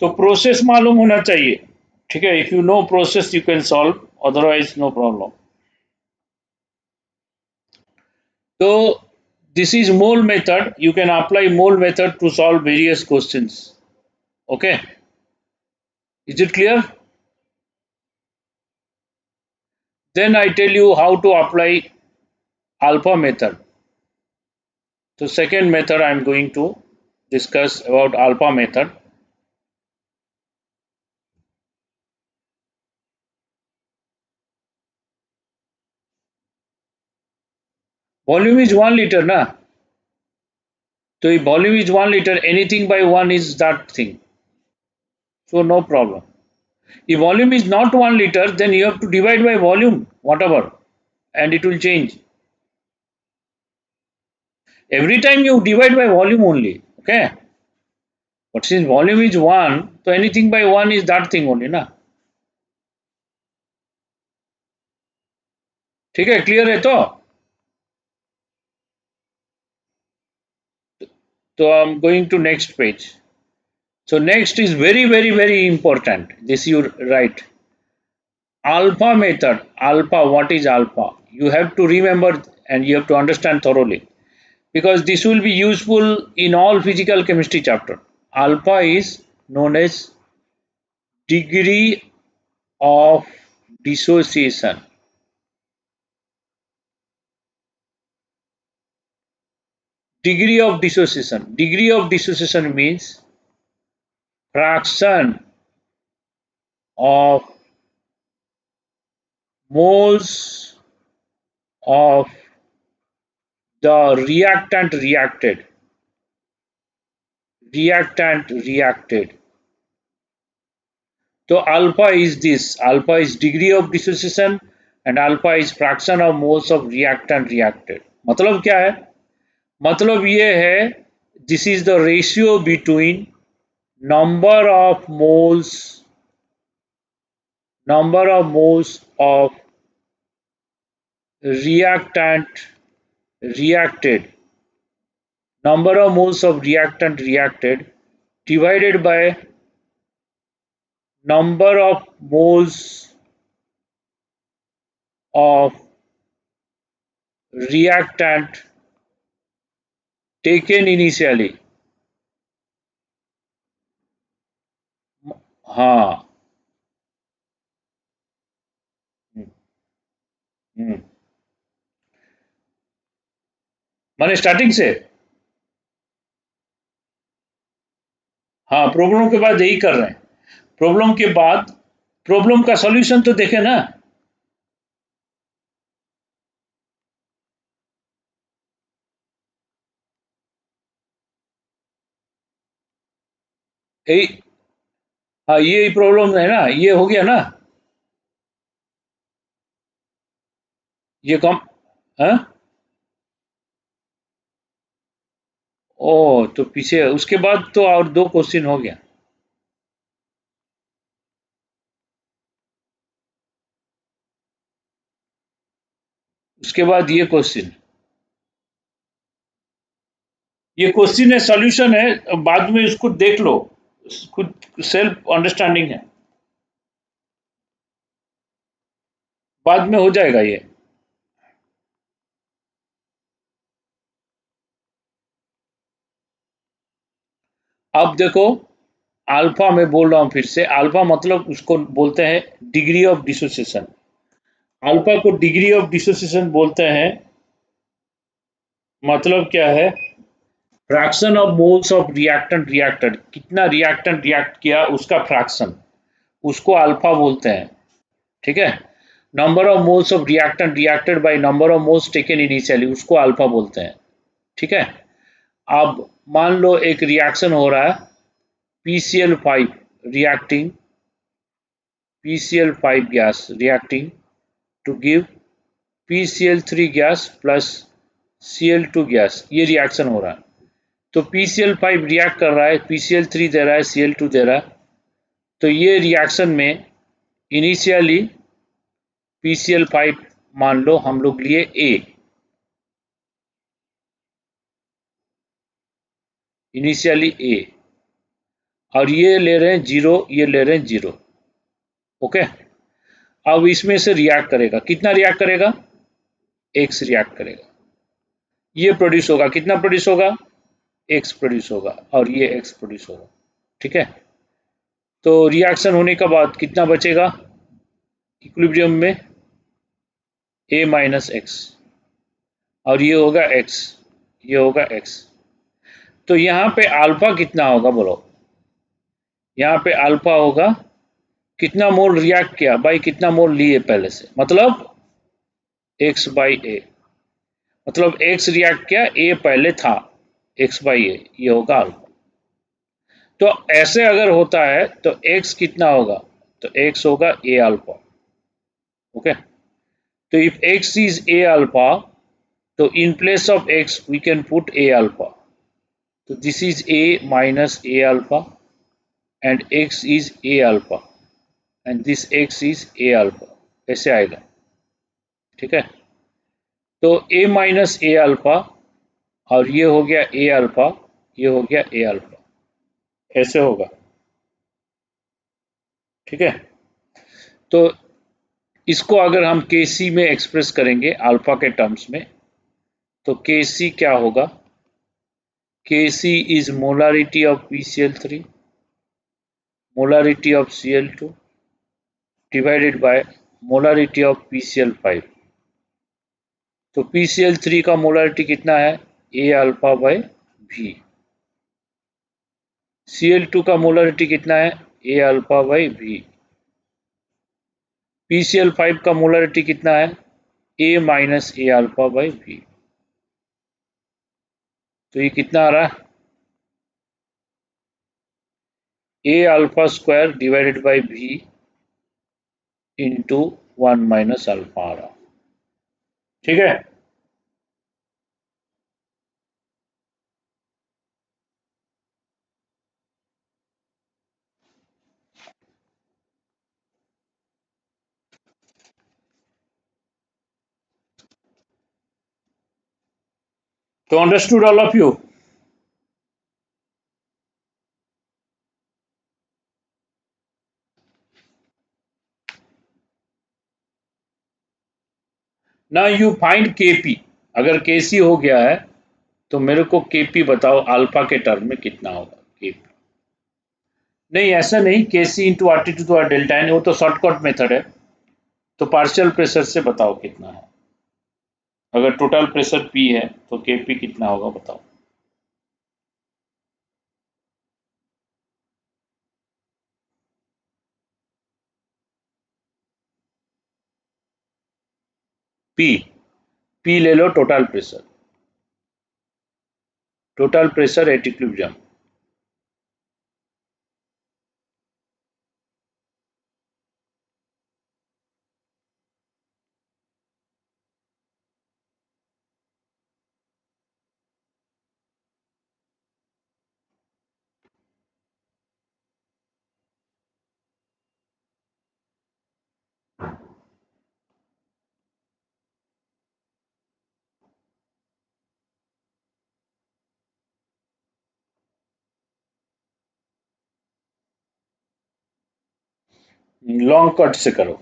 तो प्रोसेस मालूम होना चाहिए. ठीक है, if you know process you can solve, otherwise no problem. So this is mole method. You can apply mole method to solve various questions. Okay, is it clear? Then I tell you how to apply alpha method. So second method I am going to discuss about alpha method. Volume is 1 liter na. So if volume is 1 liter, anything by 1 is that thing. So no problem. If volume is not 1 liter, then you have to divide by volume, whatever, and it will change. Every time you divide by volume only. Okay. But since volume is 1, so anything by 1 is that thing only na. ठीक है, clear है तो I am going to next page. So next is very important. This you write. Alpha method. Alpha, what is alpha? You have to remember and you have to understand thoroughly, because this will be useful in all physical chemistry chapter. Alpha is known as degree of dissociation. Degree of dissociation. Degree of dissociation means fraction of moles of the reactant reacted. So alpha is this. Alpha is degree of dissociation and alpha is fraction of moles of reactant reacted. मतलब क्या है? मतलब ये है, this is the ratio between number of moles of reactant reacted, number of moles of reactant reacted divided by number of moles of reactant taken initially. हाँ. माने starting से. हाँ, प्रॉब्लम के बाद यही कर रहे हैं. प्रॉब्लम के बाद प्रॉब्लम का सॉल्यूशन तो देखे ना. यही. हाँ, ये प्रॉब्लम है ना, ये हो गया ना. ये कम. हाँ. ओ, तो पीछे उसके बाद तो और दो क्वेश्चन हो गया. उसके बाद ये क्वेश्चन है, सॉल्यूशन है, बाद में इसको देख लो, खुद सेल्फ अंडरस्टैंडिंग है, बाद में हो जाएगा ये. अब देखो, अल्फा में बोल रहा हूं फिर से. अल्फा मतलब उसको बोलते हैं डिग्री ऑफ डिसोसिएशन. अल्फा को डिग्री ऑफ डिसोसिएशन बोलते हैं. मतलब क्या है? Fraction of moles of reactant reacted, कितना रिएक्टेंट रिएक्ट किया उसका फ्रैक्शन, उसको अल्फा बोलते हैं. ठीक है. Number of moles of reactant reacted by number of moles taken initially, उसको अल्फा बोलते हैं. ठीक है. अब मान लो एक रिएक्शन हो रहा है, PCl5 reacting, PCl5 gas reacting to give PCl3 gas plus Cl2 gas. ये रिएक्शन हो रहा है. तो PCl5 रिएक्ट कर रहा है, PCl3 दे रहा है, Cl2 दे रहा है. तो ये रिएक्शन में इनिशियली PCl5 मान लो हम लोग लिए A, इनिशियली A, और ये ले रहे हैं 0, ये ले रहे हैं 0. ओके, अब इसमें से रिएक्ट करेगा, कितना रिएक्ट करेगा, एक्स रिएक्ट करेगा, ये प्रोड्यूस होगा, कितना प्रोड्यूस होगा, एक्स प्रोड्यूस होगा, और ये एक्स प्रोड्यूस होगा। ठीक है, तो रिएक्शन होने के बाद कितना बचेगा इक्विलिब्रियम में, ए माइनस एक्स, और ये होगा एक्स, ये होगा एक्स। तो यहाँ पे अल्फा कितना होगा बोलो, यहाँ पे अल्फा होगा, कितना मोल रिएक्ट किया भाई, कितना मोल लिए पहले से, मतलब एक्स बाई ए, मतलब एक्स रिएक्ट किया, ए पहले था, एक्स बाई ए, ये होगा अल्फा। तो ऐसे अगर होता है तो x कितना होगा, तो x होगा a अल्फा। ओके, तो if x is a alpha, तो in place of x we can put a alpha, तो this is a minus a alpha and x is a alpha and this x is a alpha, ऐसे आएगा। ठीक है, तो a minus a alpha, और ये हो गया a अल्फा, ये हो गया a अल्फा, ऐसे होगा। ठीक है, तो इसको अगर हम Kc में एक्सप्रेस करेंगे अल्फा के टर्म्स में, तो Kc क्या होगा, Kc is molarity of PCl3, molarity of Cl2 divided by molarity of PCl5। तो PCl3 का मोलारिटी कितना है, A alpha by V। Cl2 का मोलारिटी कितना है, A alpha by V। PCl5 का मोलारिटी कितना है, A minus A alpha by V। तो ये कितना आ रहा है, A alpha square divided by V into 1 minus alpha आ रहा। ठीक है, तो अंडरस्टूड ऑल ऑफ यू। ना यू फाइंड Kp, अगर Kc हो गया है तो मेरे को Kp बताओ अल्फा के टर्म में कितना होगा Kp। नहीं ऐसा नहीं, Kc into R T to तो डेल्टा एन, वो तो शॉर्टकट मेथड है, तो पार्शियल प्रेशर से बताओ कितना है, अगर टोटल प्रेशर P है तो Kp कितना होगा बताओ। P, P ले लो total pressure at equilibrium. Long cut से करो,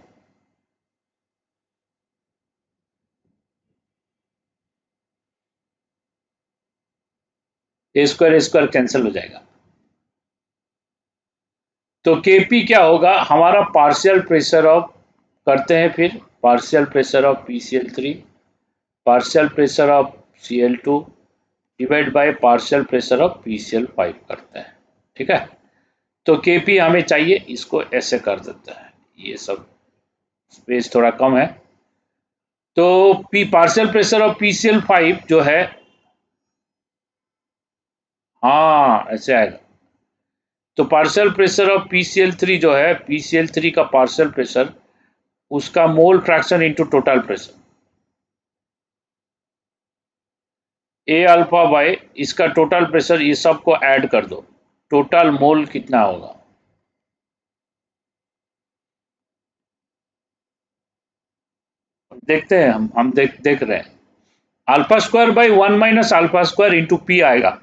ए स्क्वायर कैंसिल हो जाएगा। तो Kp क्या होगा हमारा पार्शियल प्रेशर ऑफ, करते हैं फिर partial pressure of PCl3, partial pressure of Cl2 divide by partial pressure of PCl5 करते हैं। ठीक है, तो Kp हमें चाहिए, इसको ऐसे कर देते हैं, ये सब स्पेस थोड़ा कम है, तो P partial pressure of PCl5 जो है, हाँ ऐसे आएगा, तो पार्शियल प्रेशर ऑफ PCl3 जो है, PCl3 का पार्शियल प्रेशर, उसका mole fraction into total pressure, A alpha by इसका टोटल प्रेशर, ये सब को ऐड कर दो, टोटल मोल कितना होगा, देखते हैं हम देख रहे हैं, alpha square by 1 minus alpha square into P आएगा,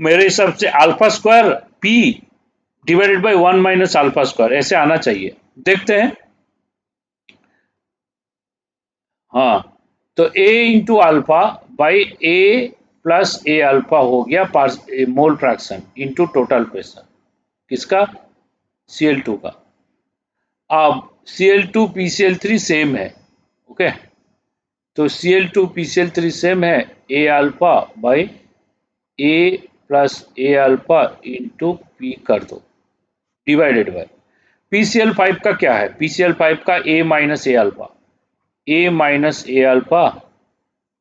मेरे हिसाब से alpha square P divided by 1 minus alpha square, ऐसे आना चाहिए। देखते हैं। हाँ, तो a into alpha by a plus A alpha हो गया मोल फ्रैक्शन इंटू टोटल प्रेशर किसका, Cl2 का। अब Cl2 PCl3 सेम है, ओके, तो Cl2 PCl3 सेम है, a alpha by a plus A alpha into P कर दो डिवाइडेड बाय PCl5 का क्या है, PCl5 का a minus A alpha, a minus A alpha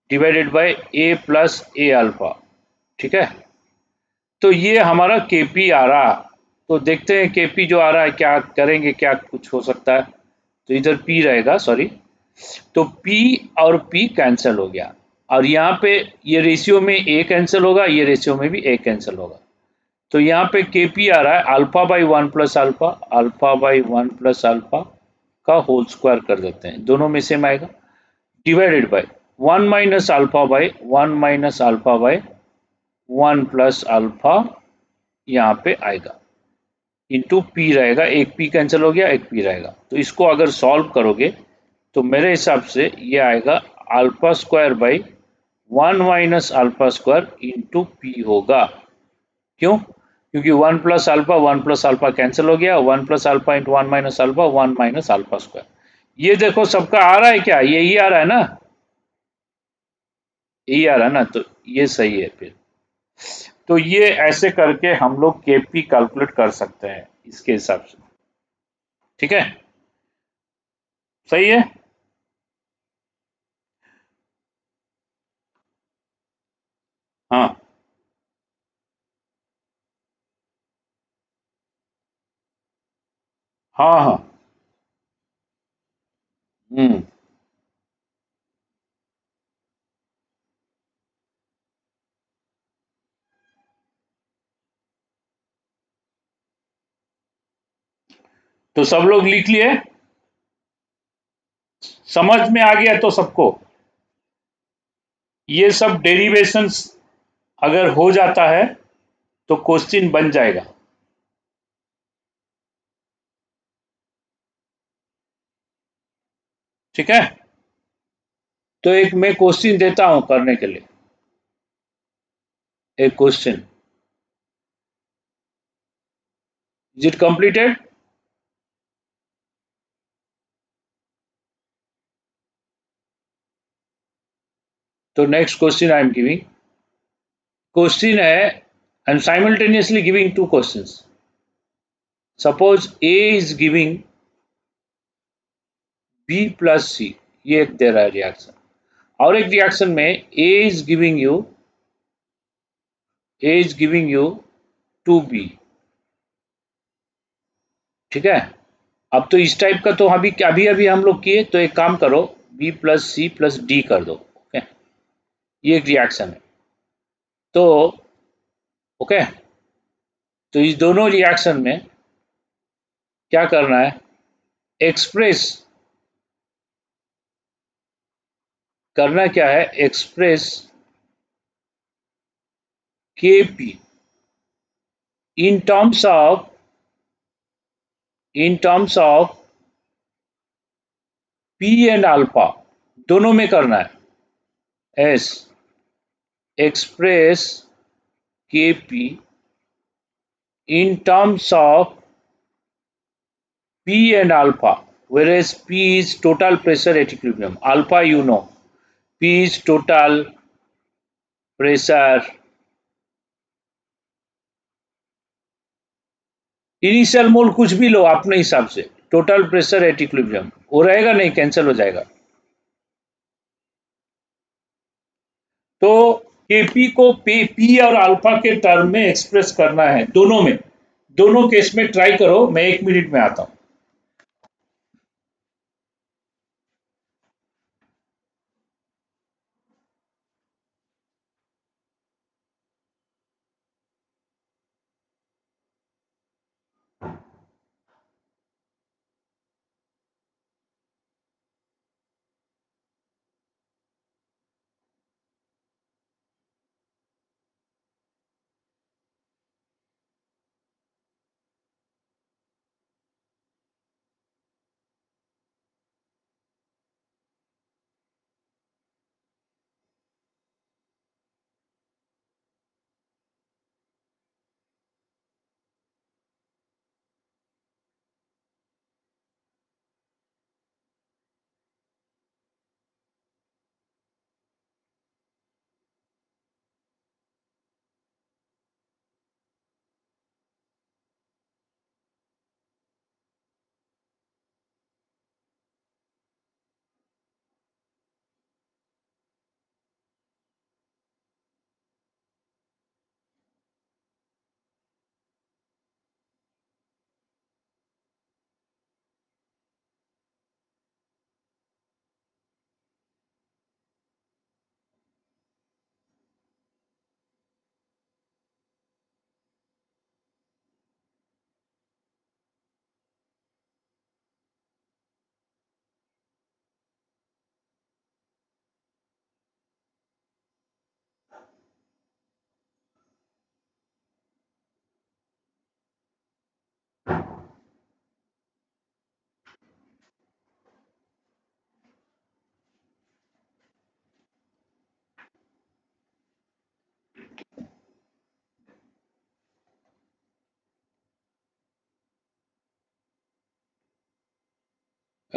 divided by a plus A alpha, ठीक है। तो ये हमारा Kp आ रहा, तो देखते हैं Kp जो आ रहा है क्या करेंगे, क्या कुछ हो सकता है। तो इधर P रहेगा, सॉरी, तो P और P कैंसिल हो गया, और यहाँ पे ये रेशियो में A कैंसिल होगा, ये रेशियो में भी A कैंसिल होगा। तो यहाँ पे Kp आ रहा है alpha by 1 plus alpha, alpha by 1 plus alpha का होल स्क्वायर कर देते हैं, दोनों में सेम आएगा, divided by 1 minus alpha by 1 minus alpha by 1 plus alpha यहाँ पे आएगा, इंटू पी रहेगा, एक पी कैंसिल हो गया, एक पी रहेगा। तो इसको अगर सॉल्व करोगे तो मेरे हिसाब से ये आएगा alpha square by 1 minus alpha square into P होगा। क्यों, क्योंकि 1 प्लस अल्फा कैंसिल हो गया, 1 plus alpha into 1 minus alpha 1 minus alpha square. ये देखो सबका आ रहा है क्या, यही आ रहा है ना, यही आ रहा है ना, तो ये सही है फिर। तो ये ऐसे करके हम लोग केपी कैलकुलेट कर सकते हैं इसके हिसाब से, ठीक है, सही है। हाँ हाँ हाँ। हम्म। तो सब लोग लिख लिए, समझ में आ गया तो सबको, ये सब डेरिवेशंस अगर हो जाता है तो क्वेश्चन बन जाएगा, ठीक है। तो एक मैं क्वेश्चन देता हूं करने के लिए, एक क्वेश्चन, इज इट कंप्लीटेड। तो next question I am giving, question है, I am simultaneously giving two questions. Suppose A is giving B plus C, ये एक दे रहा है रिएक्शन, और एक रिएक्शन में A is giving you two B, ठीक है। अब तो इस टाइप का तो अभी अभी अभी हम लोग किए, तो एक काम करो, B plus C plus D कर दो, ओके, ये एक रिएक्शन है। तो ओके, तो इस दोनों रिएक्शन में क्या करना है, एक्सप्रेस करना क्या है, एक्सप्रेस के P in terms of P and alpha, दोनों में करना है, एस एक्सप्रेस के P in terms of P and alpha, whereas P is total pressure at equilibrium. Alpha, you know, P is total pressure. Initial मोल कुछ भी लो अपने हिसाब से, टोटल प्रेशर एट इक्विलिब्रियम वो रहेगा, नहीं कैंसिल हो जाएगा। तो Kp को P और अल्फा के टर्म में एक्सप्रेस करना है, दोनों में, दोनों केस में ट्राई करो, मैं 1 मिनट में आता हूं।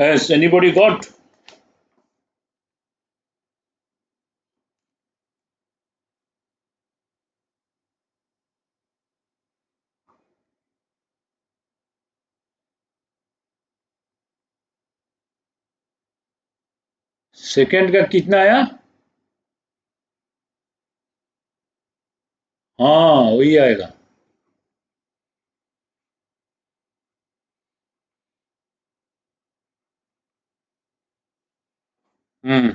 Has anybody got? सेकंड का कितना आया? हाँ वही आएगा। हम्म।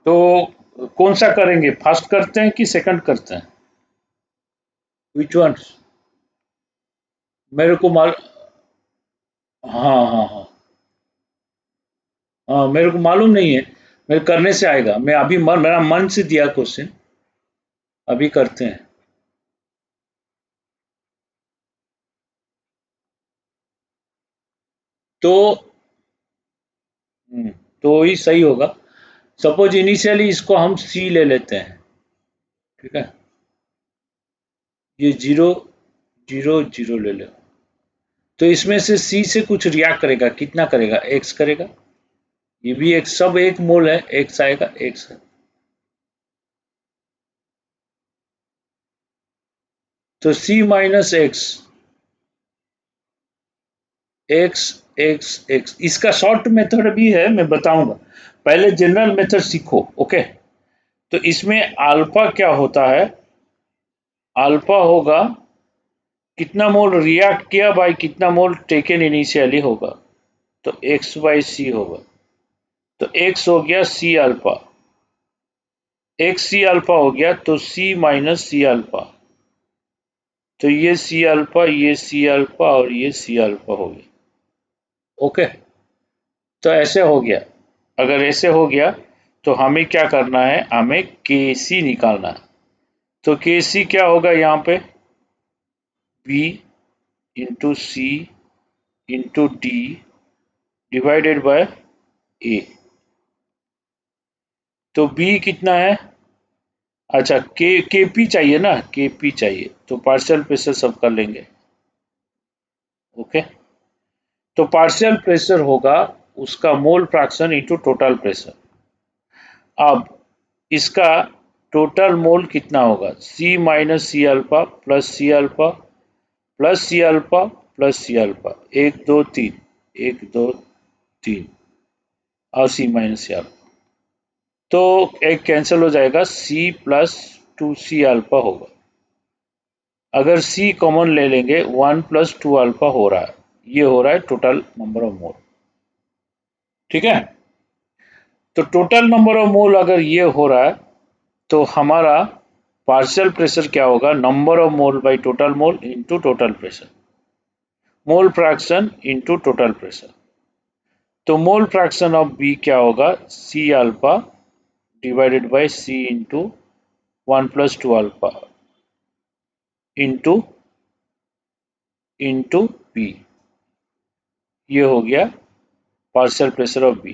तो कौन सा करेंगे, फर्स्ट करते हैं कि सेकंड करते हैं? Which one? मेरे को माल हाँ हाँ हाँ हाँ, मेरे को मालूम नहीं है। मेरे करने से आएगा, मैं अभी मेरा मन से दिया क्वेश्चन। अभी करते हैं। तो तो ही सही होगा। सपोज इनिशियली इसको हम सी ले लेते हैं। ठीक है, ये जीरो जीरो जीरो ले लो। तो इसमें से सी से कुछ रिएक्ट करेगा, कितना करेगा? एक्स करेगा। ये भी एक, सब एक मोल है, एक्स आएगा, एक्स है। तो C minus X, X X X, इसका शॉर्ट मेथड भी है, मैं बताऊंगा। पहले जनरल मेथड सीखो। ओके। तो इसमें अल्फा क्या होता है? अल्फा होगा कितना मोल रिएक्ट किया बाय कितना मोल टेकन इनिशियली होगा। तो एक्स बाई सी होगा। तो एक्स हो गया C alpha, x C alpha हो गया, तो सी माइनस सी अल्फा। तो ये सी अल्फा, ये सी अल्फा और ये सी अल्फा हो गया। ओके। तो ऐसे हो गया। अगर ऐसे हो गया तो हमें क्या करना है, हमें के सी निकालना है। तो के सी क्या होगा यहाँ पे? B into C into D divided by A. तो बी कितना है? अच्छा, के पी चाहिए ना, के पी चाहिए, तो पार्शियल प्रेशर सब कर लेंगे। ओके। तो पार्शियल प्रेशर होगा उसका mole fraction into total pressure. अब इसका टोटल मोल कितना होगा? C minus C alpha plus C alpha plus C alpha plus C alpha, एक दो तीन, एक दो तीन, और सी माइनस सी अल्फा। तो एक कैंसिल हो जाएगा, C plus two C alpha होगा। अगर सी कॉमन ले लेंगे, वन प्लस टू अल्फा हो रहा है। ये हो रहा है टोटल नंबर ऑफ मोल। ठीक है। तो टोटल नंबर ऑफ मोल अगर ये हो रहा है, तो हमारा पार्शियल प्रेशर क्या होगा? Number of mole by total mole into total pressure, mole fraction into total pressure. तो मोल फ्रैक्शन ऑफ बी क्या होगा? C alpha divided by C into one plus two alpha into into B. ये हो गया partial pressure of B.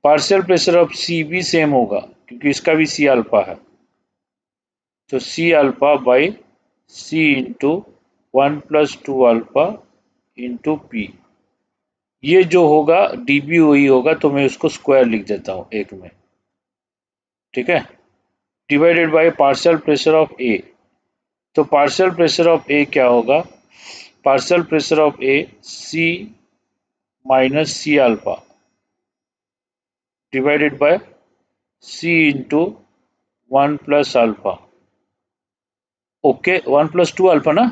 Partial pressure of C भी same होगा, क्योंकि इसका भी सी अल्फा है। तो C alpha by C into one plus two alpha into P. ये जो होगा डीबी वही होगा, तो मैं उसको स्क्वायर लिख देता हूँ एक में। ठीक है। Divided by partial pressure of A. तो पार्शियल प्रेशर ऑफ ए क्या होगा? Partial pressure of A C minus C alpha divided by C into one plus alpha. Okay, one plus two alpha ना,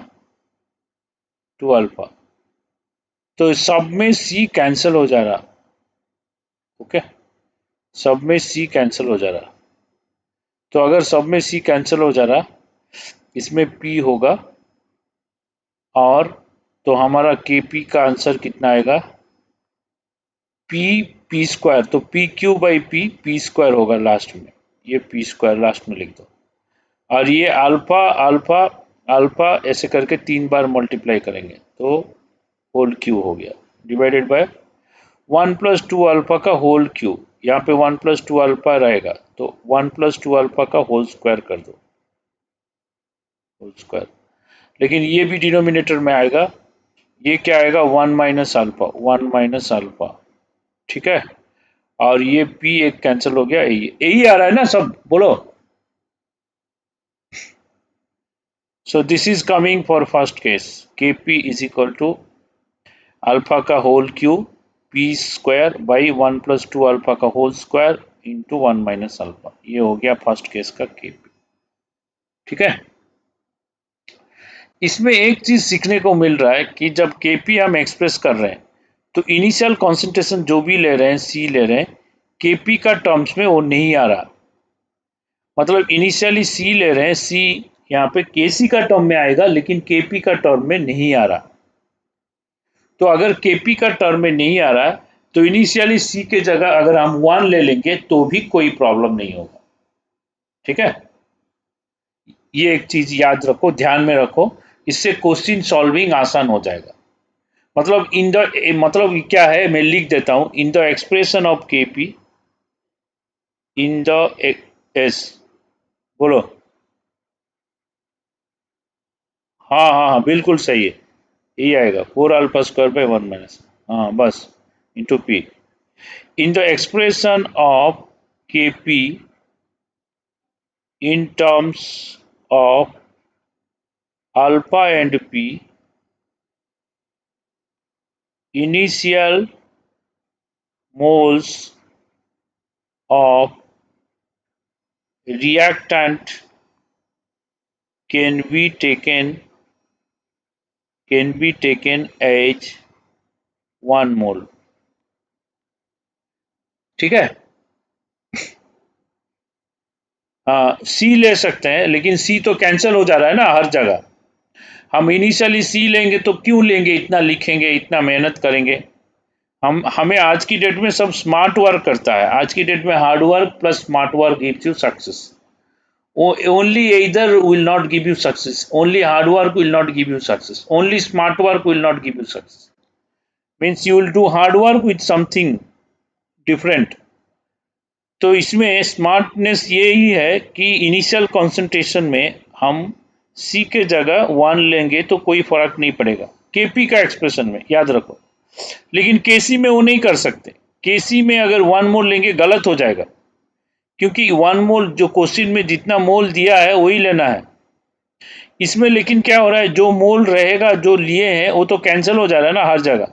टू अल्फा। तो सब में सी cancel हो जा रहा। ओके, सब में सी कैंसिल हो जा रहा। तो अगर सब में सी कैंसिल हो जा रहा, इसमें पी होगा। और तो हमारा के पी का आंसर कितना आएगा? P P square. तो P Q by P, P square होगा लास्ट में। ये पी स्क्वायर लास्ट में लिख दो। और ये अल्फा अल्फा अल्फा ऐसे करके तीन बार मल्टीप्लाई करेंगे, तो होल क्यू हो गया, divided by one plus two alpha का होल क्यूब। यहाँ पे वन प्लस टू अल्फा रहेगा, तो वन प्लस टू अल्फा का होल स्क्वायर कर दो, होल स्क्वायर। लेकिन ये भी डिनोमिनेटर में आएगा। ये क्या आएगा? One minus alpha, one minus alpha ठीक है, और ये P एक कैंसिल हो गया, यही आ रहा है ना सब, बोलो। So this is coming for first case, Kp is equal to alpha का whole cube P square by 1+2 alpha का whole square into 1 minus alpha. ये हो गया फर्स्ट केस का Kp। ठीक है, इसमें एक चीज सीखने को मिल रहा है कि जब Kp हम एक्सप्रेस कर रहे हैं तो इनिशियल कॉन्सेंट्रेशन जो भी ले रहे हैं, C ले रहे हैं, Kp का टर्म्स में वो नहीं आ रहा। मतलब इनिशियली C ले रहे हैं, C यहाँ पे Kc का टर्म में आएगा लेकिन Kp का टर्म में नहीं आ रहा। तो अगर Kp का टर्म में नहीं आ रहा तो इनिशियली C के जगह अगर हम 1 ले लेंगे तो भी कोई प्रॉब्लम नहीं होगा। ठीक है, ये एक चीज याद रखो, ध्यान में रखो, इससे क्वेश्चन सॉल्विंग आसान हो जाएगा। मतलब मतलब क्या है, मैं लिख देता हूं, in the expression of Kp in the S, बोलो। हाँ हाँ हाँ, बिल्कुल सही है, यही आएगा 4 अल्फा स्क्वायर बाई 1 माइनस, हाँ बस, into P in the expression of Kp in terms of alpha and P, initial moles of reactant can be taken as 1 mole। ठीक है, हाँ C ले सकते हैं लेकिन C तो कैंसिल हो जा रहा है ना हर जगह। हम इनिशियली C लेंगे तो क्यों लेंगे, इतना लिखेंगे, इतना मेहनत करेंगे। हमें आज की डेट में सब स्मार्ट वर्क करता है, आज की डेट में hard work plus smart work gives you success. Only either will not give you success, only hard work will not give you success, only smart work will not give you success। Means you will do hard work with something different। तो इसमें smartness यही है कि initial concentration में हम सी के जगह 1 लेंगे तो कोई फर्क नहीं पड़ेगा केपी का एक्सप्रेशन में, याद रखो। लेकिन केसी में वो नहीं कर सकते, केसी में अगर 1 मोल लेंगे गलत हो जाएगा, क्योंकि 1 मोल जो क्वेश्चन में जितना मोल दिया है वही लेना है। इसमें लेकिन क्या हो रहा है, जो मोल रहेगा जो लिए हैं वो तो कैंसिल हो जा रहा है ना हर जगह,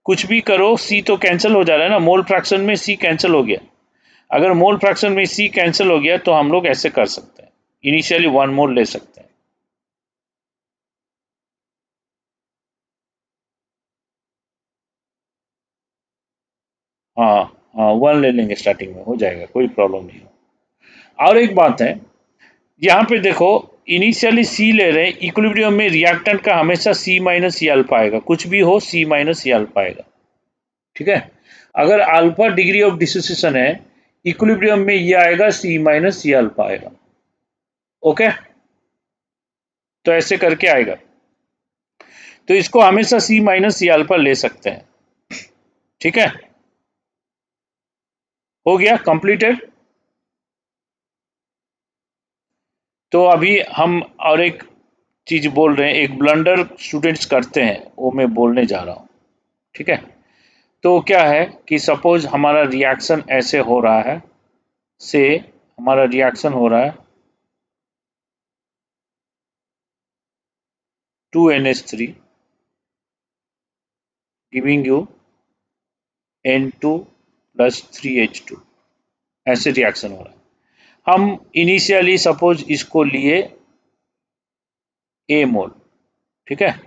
कुछ भी करो सी तो कैंसिल हो जा रहा है ना, मोल फ्रैक्शन में सी कैंसिल हो गया। अगर मोल फ्रैक्शन में सी कैंसिल हो गया तो हम लोग ऐसे कर सकते हैं, इनिशियली 1 मोल ले सकते हैं। हाँ हाँ, 1 ले लेंगे स्टार्टिंग में, हो जाएगा, कोई प्रॉब्लम नहीं है। और एक बात है, यहाँ पे देखो, इनिशियली सी ले रहे हैं, इक्विलिब्रियम में रिएक्टेंट का हमेशा सी माइनस सी अल्फा आएगा, कुछ भी हो सी माइनस सी अल्फा आएगा। ठीक है, अगर अल्फा डिग्री ऑफ डिसोसिएशन है, इक्विलिब्रियम में ये आएगा सी माइनस सी अल्फा आएगा। ओके, तो ऐसे करके आएगा, तो इसको हमेशा सी माइनस सी अल्फा ले सकते हैं। ठीक है, हो गया कंप्लीटेड। तो अभी हम और एक चीज बोल रहे हैं, एक ब्लंडर स्टूडेंट्स करते हैं वो मैं बोलने जा रहा हूँ। ठीक है, तो क्या है कि सपोज हमारा रिएक्शन ऐसे हो रहा है, से हमारा रिएक्शन हो रहा है 2NH3 giving you N2 plus 3H2, ऐसे रिएक्शन हो रहा है। हम इनिशियली सपोज इसको लिए A मोल, ठीक है,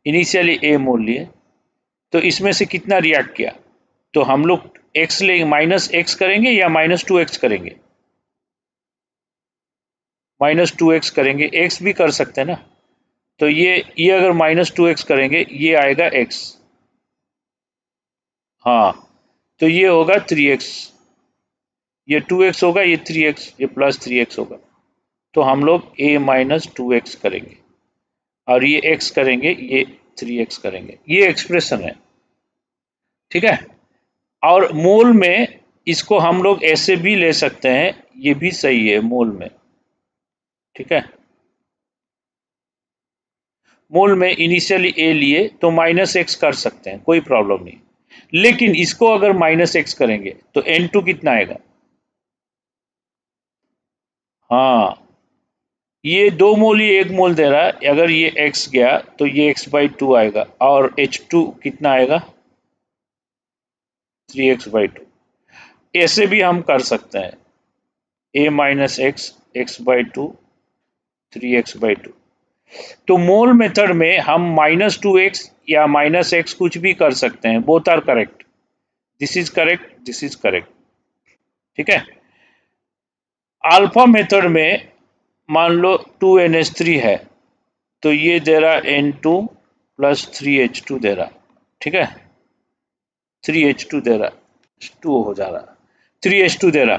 इनिशियली A मोल लिए, तो इसमें से कितना रिएक्ट किया, तो हम लोग x ले माइनस एक्स करेंगे या -2x करेंगे, -2x करेंगे, x भी कर सकते हैं ना। तो ये अगर -2x करेंगे ये आएगा x, हाँ, तो ये होगा 3x, ये 2x होगा, ये 3x, ये प्लस 3x होगा। तो हम लोग a-2x करेंगे और ये x करेंगे, ये 3x करेंगे, ये एक्सप्रेशन है। ठीक है, और मोल में इसको हम लोग ऐसे भी ले सकते हैं, ये भी सही है मोल में। ठीक है, मोल में इनिशियली ए लिए तो -x कर सकते हैं, कोई प्रॉब्लम नहीं। लेकिन इसको अगर -x करेंगे तो N2 कितना आएगा? हाँ, ये 2 मोल ही 1 मोल दे रहा है, अगर ये x गया तो ये x/2 आएगा और H2 कितना आएगा? 3x/2। ऐसे भी हम कर सकते हैं, a-x x/2 3x/2। तो मोल मेथड में हम -2x या -x कुछ भी कर सकते हैं, both are correct. This is correct, this is correct. ठीक है। अल्फा मेथड में मान लो 2NH3 है, तो ये दे रहा N2 प्लस 3H2 दे रहा। ठीक है, 3H2 दे रहा, 2 हो जा रहा, 3H2 दे रहा।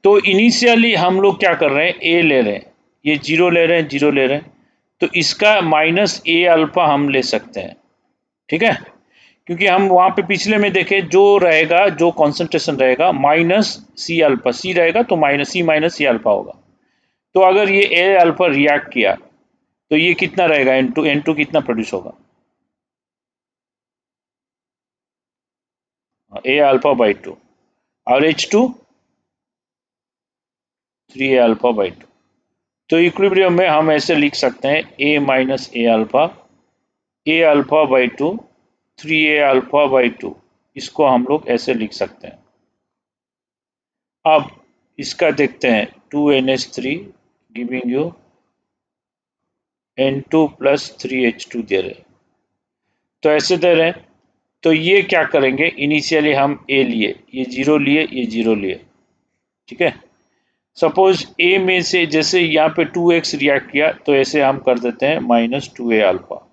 तो इनिशियली हम लोग क्या कर रहे हैं, ए ले रहे हैं, ये 0 ले रहे हैं, 0 ले रहे हैं, तो इसका -a अल्फा हम ले सकते हैं। ठीक है, क्योंकि हम वहां पे पिछले में देखे, जो रहेगा, जो कॉन्सेंट्रेशन रहेगा -c अल्फा, c रहेगा तो -c अल्फा होगा। तो अगर ये a अल्फा रिएक्ट किया तो ये कितना रहेगा, N2 कितना प्रोड्यूस होगा? a अल्फा/2 और H2 3a अल्फा/2। तो इक्विलिब्रियम में हम ऐसे लिख सकते हैं a अल्फा/2 3a अल्फा/2, इसको हम लोग ऐसे लिख सकते हैं। अब इसका देखते हैं, 2NH3 giving you N2 plus 3H2 दे रहे, तो ऐसे दे रहे हैं। तो ये क्या करेंगे, इनिशियली हम ए लिए, ये 0 लिए, ये 0 लिए। ठीक है, सपोज ए में से जैसे यहाँ पे 2x रिएक्ट किया, तो ऐसे हम कर देते हैं -2a अल्फा।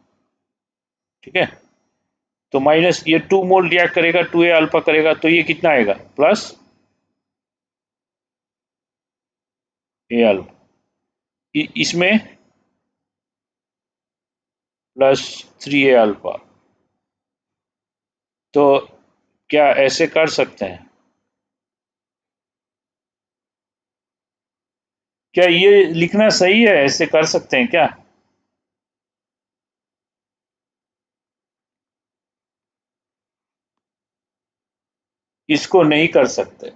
ठीक है, तो माइनस ये 2 मोल रिएक्ट करेगा, 2a अल्फा करेगा, तो ये कितना आएगा, प्लस a अल्फा। इसमें प्लस 3a अल्फा। तो क्या ऐसे कर सकते हैं? क्या ये लिखना सही है, ऐसे कर सकते हैं क्या? इसको नहीं कर सकते,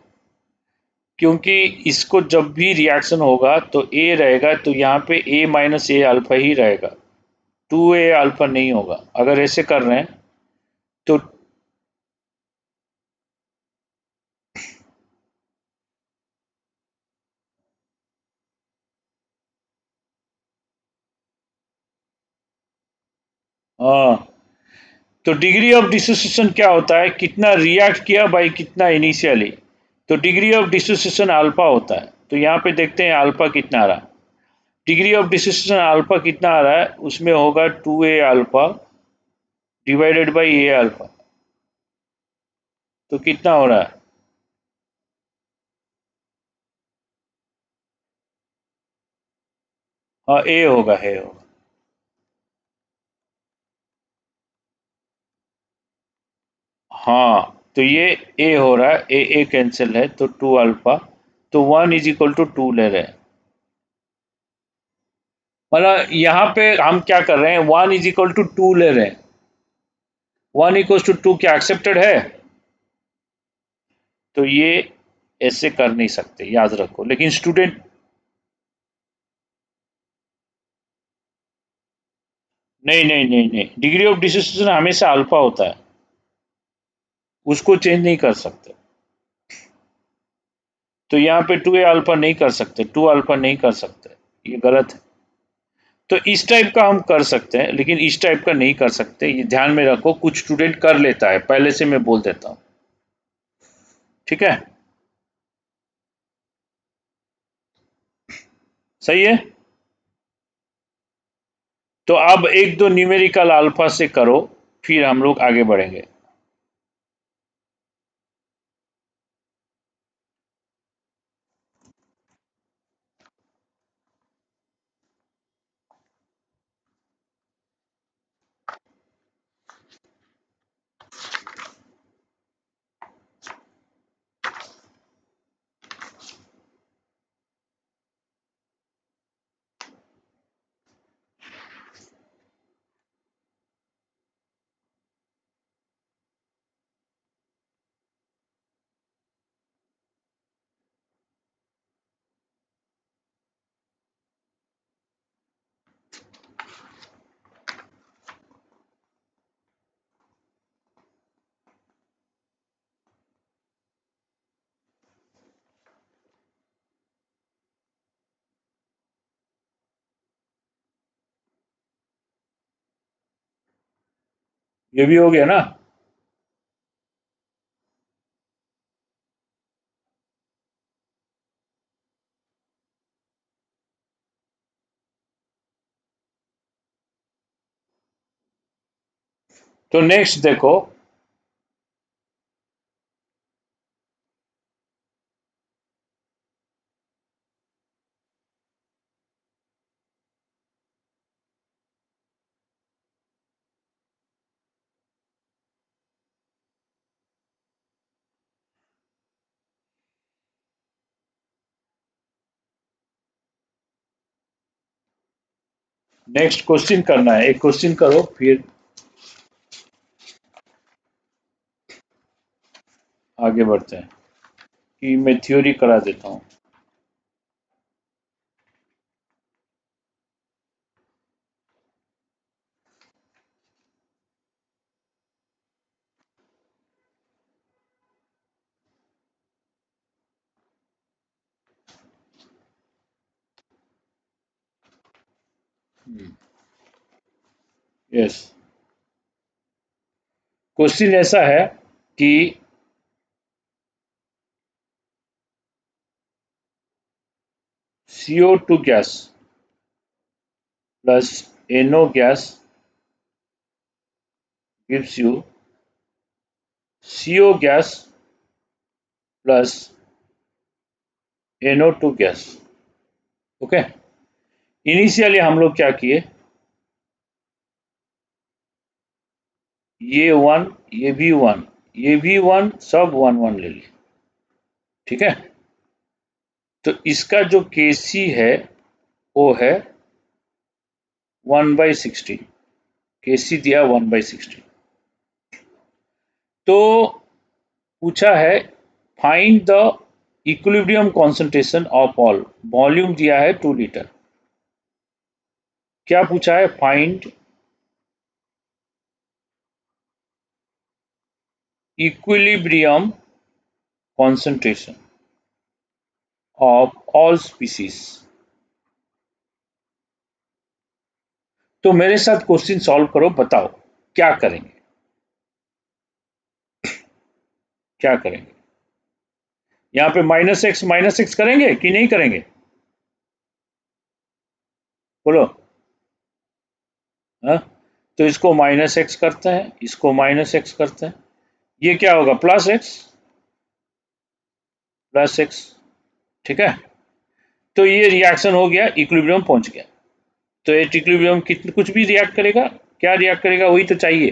क्योंकि इसको जब भी रिएक्शन होगा तो ए रहेगा, तो यहाँ पे a - a अल्फा ही रहेगा, 2a अल्फा नहीं होगा। अगर ऐसे कर रहे हैं तो हाँ, तो डिग्री ऑफ डिसोसिएशन क्या होता है, कितना रिएक्ट किया बाई कितना इनिशियली। तो डिग्री ऑफ डिसोसिएशन अल्फा होता है। तो यहाँ पे देखते हैं अल्फा कितना आ रहा है। डिग्री ऑफ डिसोसिएशन अल्फा कितना आ रहा है, उसमें होगा 2a alpha divided by a alpha. तो कितना हो रहा है, हाँ a होगा, a होगा। हाँ, तो ये a हो रहा है, a कैंसिल है, तो 2 अल्फा, तो 1 इज इक्वल टू 2 ले रहे हैं। मतलब यहाँ पे हम क्या कर रहे हैं, 1 इज इक्वल टू 2 ले रहे हैं। 1 इक्वल टू 2 क्या एक्सेप्टेड है? तो ये ऐसे कर नहीं सकते, याद रखो। लेकिन स्टूडेंट, नहीं नहीं नहीं नहीं, डिग्री ऑफ डिसोसिएशन हमेशा अल्फा होता है, उसको चेंज नहीं कर सकते। तो यहाँ पे 2a अल्फा नहीं कर सकते, 2 अल्फा नहीं कर सकते, ये गलत है। तो इस टाइप का हम कर सकते हैं, लेकिन इस टाइप का नहीं कर सकते, ये ध्यान में रखो। कुछ स्टूडेंट कर लेता है, पहले से मैं बोल देता हूँ। ठीक है, सही है। तो अब एक दो न्यूमेरिकल अल्फा से करो, फिर हम लोग आगे बढ़ेंगे। ये भी हो गया ना। तो नेक्स्ट देखो, नेक्स्ट क्वेश्चन करना है, एक क्वेश्चन करो फिर आगे बढ़ते हैं, कि मैं थ्योरी करा देता हूँ। यस, क्वेश्चन ऐसा है कि CO2 gas plus NO gas gives you CO gas plus NO2 gas. Okay, initially हम लोग क्या किए, ये वन, ये भी वन, ये भी वन, सब वन वन ले लिए। ठीक है, तो इसका जो Kc है वो है 1/16। Kc दिया 1/16। तो पूछा है find the equilibrium concentration of all, volume दिया है 2 लीटर। क्या पूछा है, find equilibrium concentration of all species. तो मेरे साथ क्वेश्चन सॉल्व करो, बताओ क्या करेंगे, क्या करेंगे। यहाँ पे माइनस एक्स करेंगे कि नहीं करेंगे, बोलो। हाँ, तो इसको -x करते हैं, इसको -x करते हैं, ये क्या होगा, +x, +x। ठीक है, तो ये रिएक्शन हो गया, इक्विलिब्रियम पहुंच गया। तो ये इक्विलिब्रियम कितने कुछ भी रिएक्ट करेगा, क्या रिएक्ट करेगा, वही तो चाहिए।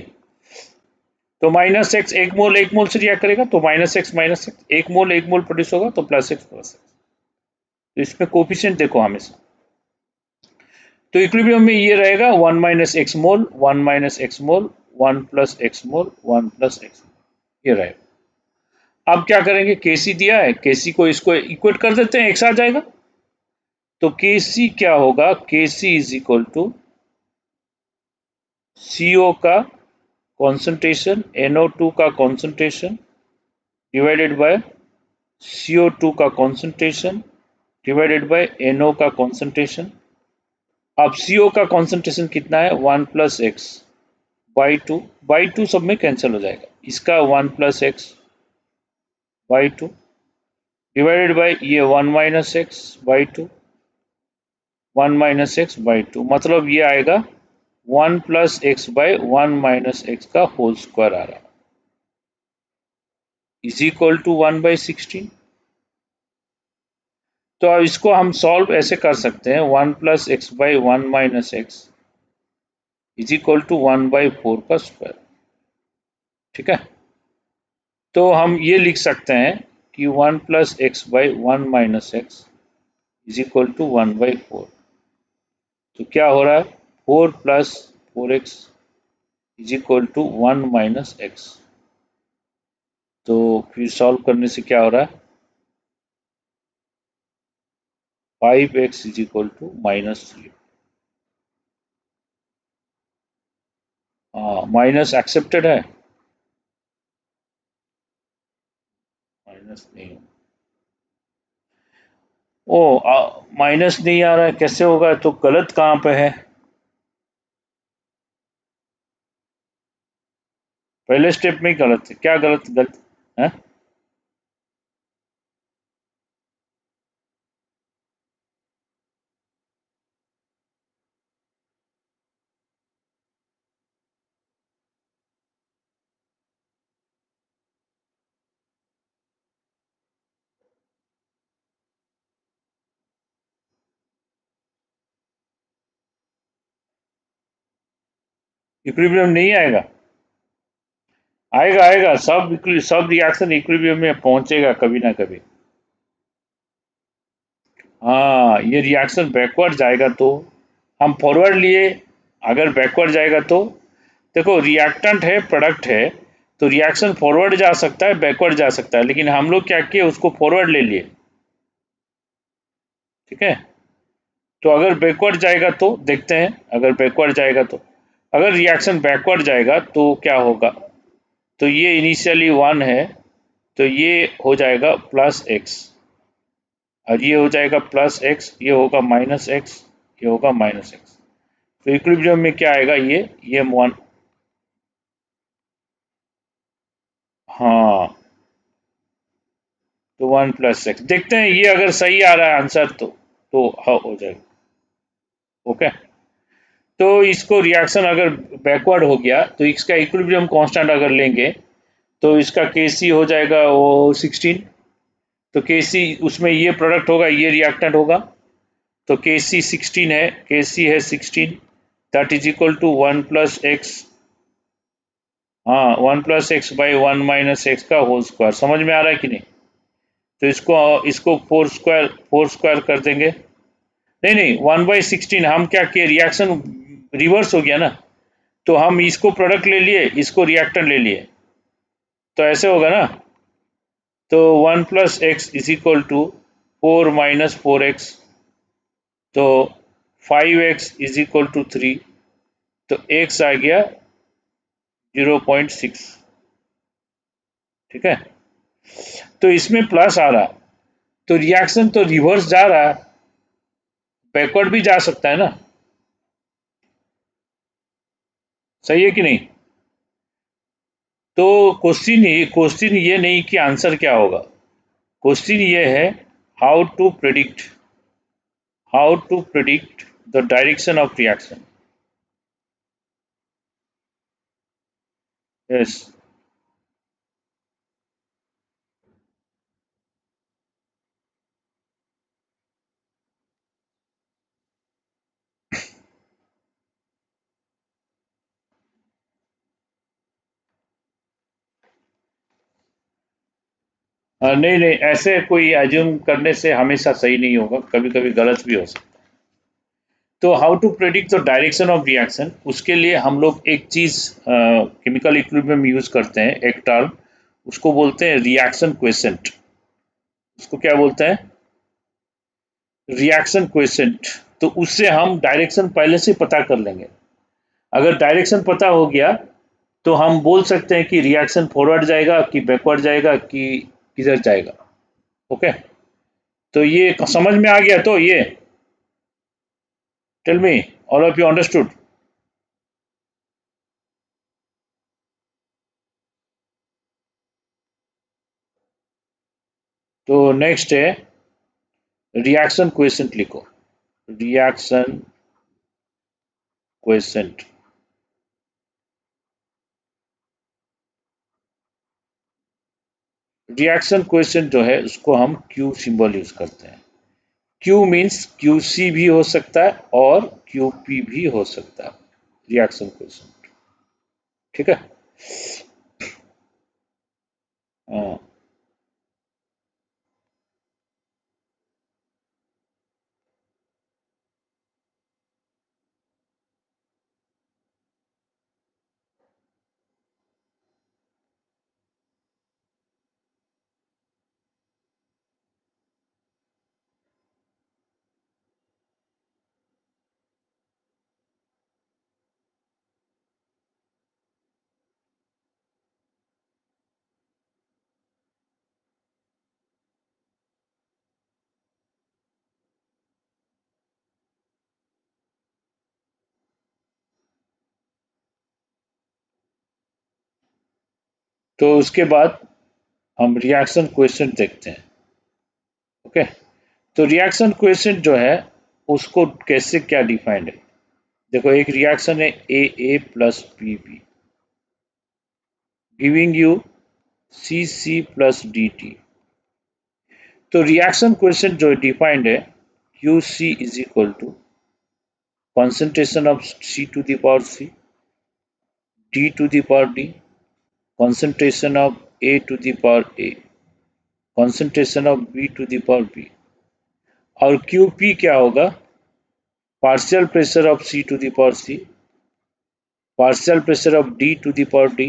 तो -x, एक मोल से रिएक्ट करेगा, तो -x, एक मोल प्रोड्यूस होगा, तो +x। तो इसमें कोफिशिएंट देखो हमेशा, तो इक्विलिब्रियम में ये रहेगा 1 - x मोल, 1 - x मोल, 1 + x मोल, 1 + x, ये रहेगा। अब क्या करेंगे, Kc दिया है, Kc को इसको इक्वेट कर देते हैं, x आ जाएगा। तो Kc क्या होगा, Kc is equal to CO का कॉन्सेंट्रेशन, NO2 का कॉन्सेंट्रेशन डिवाइडेड बाय CO2 का कॉन्सेंट्रेशन डिवाइडेड बाय NO का कॉन्सेंट्रेशन। अब CO का कॉन्सेंट्रेशन कितना है, 1 + x बाई टू सब में कैंसिल हो जाएगा, इसका 1 + x by two divided by ये 1 - x by two, 1 - x by two, मतलब ये आएगा 1 + x बाय 1 - x का होल स्क्वायर आ रहा, इज इक्वल टू 1/16। तो अब इसको हम सॉल्व ऐसे कर सकते हैं, 1 + x by 1 - x is equal to 1/4 का स्क्वायर। ठीक है, तो हम ये लिख सकते हैं कि 1 + x by 1 - x is equal to 1/4। तो क्या हो रहा है, 4 + 4x is equal to 1 - x। तो फिर सॉल्व करने से क्या हो रहा है, 5x is equal to -3। Minus accepted है, माइनस नहीं, ओ माइनस नहीं आ रहा है, कैसे होगा, तो गलत कहाँ पे है, पहले स्टेप में ही गलत है, क्या गलत गलत है? इक्विलिब्रियम नहीं आएगा? आएगा आएगा, सब रिएक्शन इक्विलिब्रियम में पहुंचेगा कभी ना कभी। हाँ, ये रिएक्शन बैकवर्ड जाएगा तो हम फॉरवर्ड लिए, अगर बैकवर्ड जाएगा तो देखो रिएक्टेंट है प्रोडक्ट है, तो रिएक्शन फॉरवर्ड जा सकता है बैकवर्ड जा सकता है, लेकिन हम लोग क्या किए उसको फॉरवर्ड ले लिए। ठीक है, तो अगर बैकवर्ड जाएगा तो देखते हैं, अगर बैकवर्ड जाएगा तो, अगर रिएक्शन बैकवर्ड जाएगा तो क्या होगा, तो ये इनिशियली 1 है, तो ये हो जाएगा प्लस एक्स, और ये हो जाएगा प्लस एक्स, ये होगा माइनस एक्स, ये होगा माइनस एक्स। तो इक्विलिब्रियम में क्या आएगा, ये 1। हाँ, तो 1 प्लस एक्स, देखते हैं ये अगर सही आ रहा है आंसर तो हाँ हो जाएगा। ओके, तो इसको रिएक्शन अगर बैकवर्ड हो गया तो इसका इक्विलिब्रियम कांस्टेंट अगर लेंगे तो इसका के सी हो जाएगा वो 16, तो के सी उसमें ये प्रोडक्ट होगा ये रिएक्टेंट होगा, तो के सी 16 है, के सी है 16, that is equal to 1 plus x, हाँ 1 plus x by 1 minus x का होल स्क्वायर। समझ में आ रहा है कि नहीं? तो इसको इसको फोर स्क्वायर कर देंगे। नहीं नहीं, 1/16 हम क्या किए, रिएक्शन रिवर्स हो गया ना, तो हम इसको प्रोडक्ट ले लिए, इसको रिएक्टेंट ले लिए, तो ऐसे होगा ना, तो 1 plus x is equal to 4 minus 4x, तो 5x इज इक्वल टू 3, तो x आ गया 0.6। ठीक है, तो इसमें प्लस आ रहा, तो रिएक्शन तो रिवर्स जा रहा है, बैकवर्ड भी जा सकता है ना, सही है कि नहीं? तो क्वेश्चन ये नहीं कि आंसर क्या होगा, क्वेश्चन ये है how to predict the direction of reaction. Yes, नहीं नहीं, ऐसे कोई एज्यूम करने से हमेशा सही नहीं होगा, कभी कभी गलत भी हो सकता है। तो how to predict the direction of reaction, उसके लिए हम लोग एक चीज केमिकल इक्विलिब्रियम में यूज करते हैं, एक टर्म, उसको बोलते हैं रिएक्शन क्वेसेंट। उसको क्या बोलते हैं? Reaction quiescent. तो उससे हम डायरेक्शन पहले से पता कर लेंगे, अगर डायरेक्शन पता हो गया तो हम बोल सकते हैं कि रिएक्शन फॉरवर्ड जाएगा कि बैकवर्ड जाएगा कि किधर जाएगा। ओके, तो ये समझ में आ गया, तो ये tell me, all of you understood? तो नेक्स्ट है रिएक्शन क्वेसेंट, लिखो रिएक्शन क्वेसेंट। रिएक्शन क्वेसेंट जो है उसको हम क्यू सिंबल यूज करते हैं। क्यू मीन्स क्यू सी भी हो सकता है और क्यू पी भी हो सकता है, रिएक्शन क्वेसेंट। ठीक है, हाँ। तो उसके बाद हम रिएक्शन क्वेश्चन देखते हैं। ओके, तो रिएक्शन क्वेश्चन जो है उसको कैसे क्या डिफाइंड है। देखो, एक रिएक्शन है A plus B giving you C plus D T. तो रिएक्शन क्वेश्चन जो डिफाइंड है Q C is equal to concentration of C to the power C, D to the power D, concentration of A to the power A, concentration of B to the power B, और QP क्या होगा, partial pressure of C to the power C, partial pressure of D to the power D,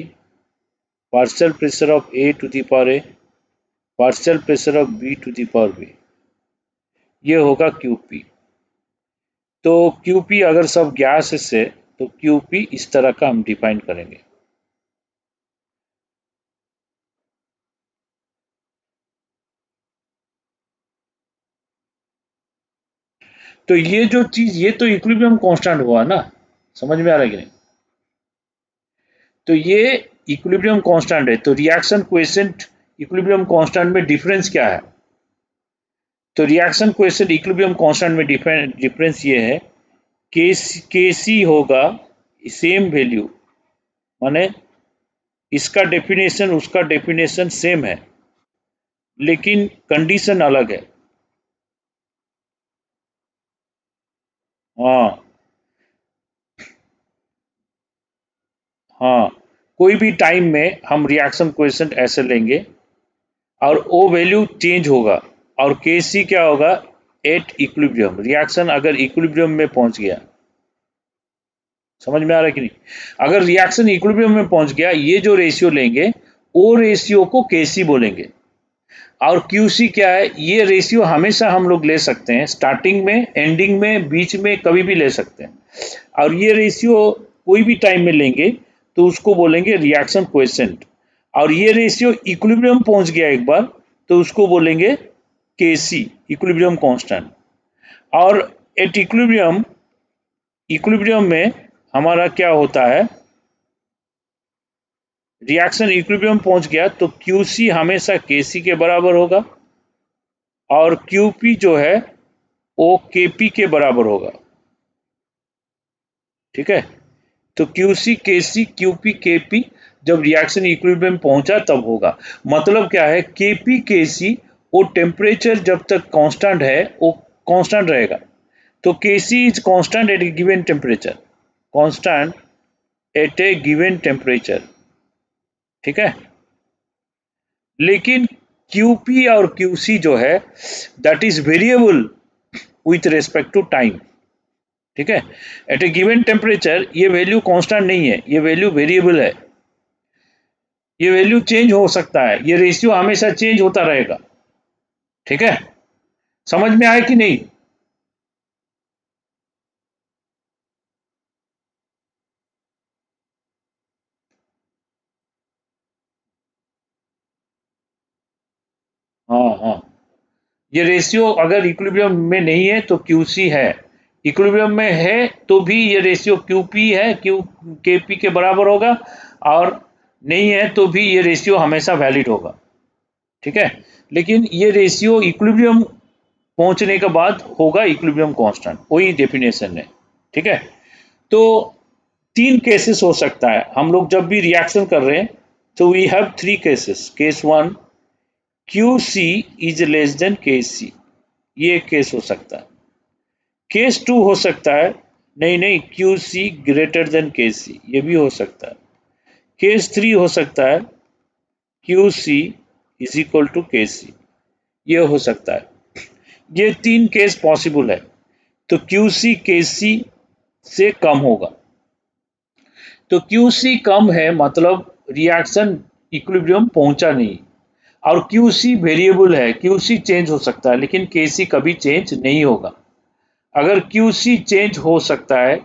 partial pressure of A to the power A, partial pressure of B to the power B, ये होगा QP। तो QP अगर सब gases है तो QP इस तरह का हम डिफाइन करेंगे। तो ये जो चीज, ये तो इक्विलिब्रियम कांस्टेंट हुआ ना, समझ में आ रहा है कि नहीं। तो ये इक्विलिब्रियम कांस्टेंट है, तो रिएक्शन कोएफिशिएंट इक्विलिब्रियम कांस्टेंट में डिफरेंस क्या है। तो रिएक्शन कोएफिशिएंट इक्विलिब्रियम कांस्टेंट में डिफरेंस ये है के सी होगा सेम वैल्यू, माने इसका डेफिनेशन उसका डेफिनेशन सेम है लेकिन कंडीशन अलग है। हाँ हाँ, कोई भी टाइम में हम रिएक्शन कोएफिशिएंट ऐसे लेंगे और वो वैल्यू चेंज होगा, और के सी क्या होगा, एट इक्विलिब्रियम। रिएक्शन अगर इक्विलिब्रियम में पहुंच गया, समझ में आ रहा है कि नहीं। अगर रिएक्शन इक्विलिब्रियम में पहुंच गया, ये जो रेशियो लेंगे वो रेशियो को के सी बोलेंगे। और क्यू सी क्या है, ये रेशियो हमेशा हम लोग ले सकते हैं, स्टार्टिंग में, एंडिंग में, बीच में, कभी भी ले सकते हैं। और ये रेशियो कोई भी टाइम में लेंगे तो उसको बोलेंगे रिएक्शन कोएफिशिएंट। और ये रेशियो इक्विलिब्रियम पहुंच गया एक बार तो उसको बोलेंगे के सी, इक्विलिब्रियम कांस्टेंट। और एट इक्विलिब्रियम, इक्विलिब्रियम में हमारा क्या होता है, रिएक्शन इक्विलिब्रियम पहुंच गया तो क्यू सी हमेशा के सी के बराबर होगा और क्यू पी जो है वो के पी के बराबर होगा। ठीक है, तो क्यू सी के पी जब रिएक्शन इक्विलिब्रियम पहुंचा तब होगा। मतलब क्या है, के पी के सी वो टेम्परेचर जब तक कांस्टेंट है वो कांस्टेंट रहेगा। तो K C is constant at a given temperature, constant at a given temperature. ठीक है, लेकिन QP और QC जो है that is variable with respect to time. ठीक है, एट ए गिवन टेम्परेचर ये वैल्यू कांस्टेंट नहीं है, ये वैल्यू वेरिएबल है, ये वैल्यू चेंज हो सकता है, ये रेशियो हमेशा चेंज होता रहेगा। ठीक है, समझ में आया कि नहीं। हाँ हाँ, ये रेशियो अगर इक्विलिब्रियम में नहीं है तो QC है, इक्विलिब्रियम में है तो भी ये रेशियो QP है, क्यू KP के बराबर होगा, और नहीं है तो भी ये रेशियो हमेशा वैलिड होगा। ठीक है, लेकिन ये रेशियो इक्विलिब्रियम पहुंचने के बाद होगा इक्विलिब्रियम कांस्टेंट, वही डेफिनेशन है। ठीक है, तो तीन केसेस हो सकता है, हम लोग जब भी रिएक्शन कर रहे हैं तो we have three cases. Case one, Q C is less than K C, ये एक केस हो सकता है। केस टू हो सकता है, नहीं नहीं, Q C greater than K C, ये भी हो सकता है। केस थ्री हो सकता है Q C is equal to K C, ये हो सकता है। ये तीन केस पॉसिबल है। तो क्यू सी के सी से कम होगा, तो क्यू सी कम है मतलब रिएक्शन इक्विलिब्रियम पहुंचा नहीं। और क्यू सी वेरिएबल है, क्यू सी चेंज हो सकता है लेकिन के सी कभी चेंज नहीं होगा। अगर क्यू सी चेंज हो सकता है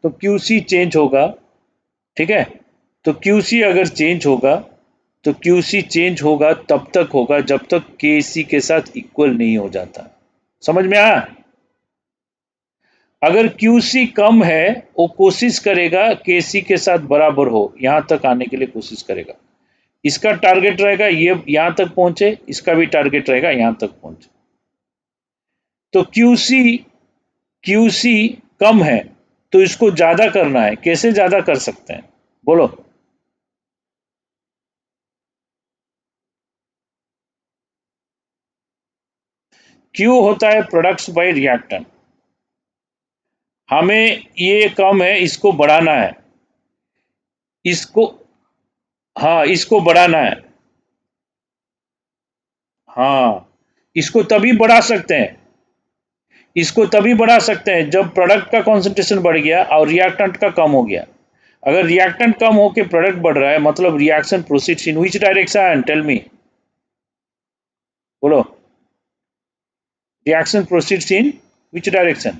तो क्यू सी चेंज होगा। ठीक है, तो क्यू सी अगर चेंज होगा तो क्यू सी चेंज होगा तब तक होगा जब तक के सी के साथ इक्वल नहीं हो जाता। समझ में आया। अगर क्यू सी कम है वो कोशिश करेगा के सी के साथ बराबर हो, यहां तक आने के लिए कोशिश करेगा। इसका टारगेट रहेगा ये यहां तक पहुंचे, इसका भी टारगेट रहेगा यहां तक पहुंचे। तो क्यूसी कम है तो इसको ज्यादा करना है, कैसे ज्यादा कर सकते हैं बोलो? क्यू होता है प्रोडक्ट्स बाय रिएक्टेंट। हमें ये कम है, इसको बढ़ाना है, इसको, हाँ इसको बढ़ाना है। हाँ, इसको तभी बढ़ा सकते हैं, इसको तभी बढ़ा सकते हैं जब प्रोडक्ट का कंसंट्रेशन बढ़ गया और रिएक्टेंट का कम हो गया। अगर रिएक्टेंट कम होकर प्रोडक्ट बढ़ रहा है मतलब reaction proceeds in which direction, tell me, बोलो। Reaction proceeds in which direction?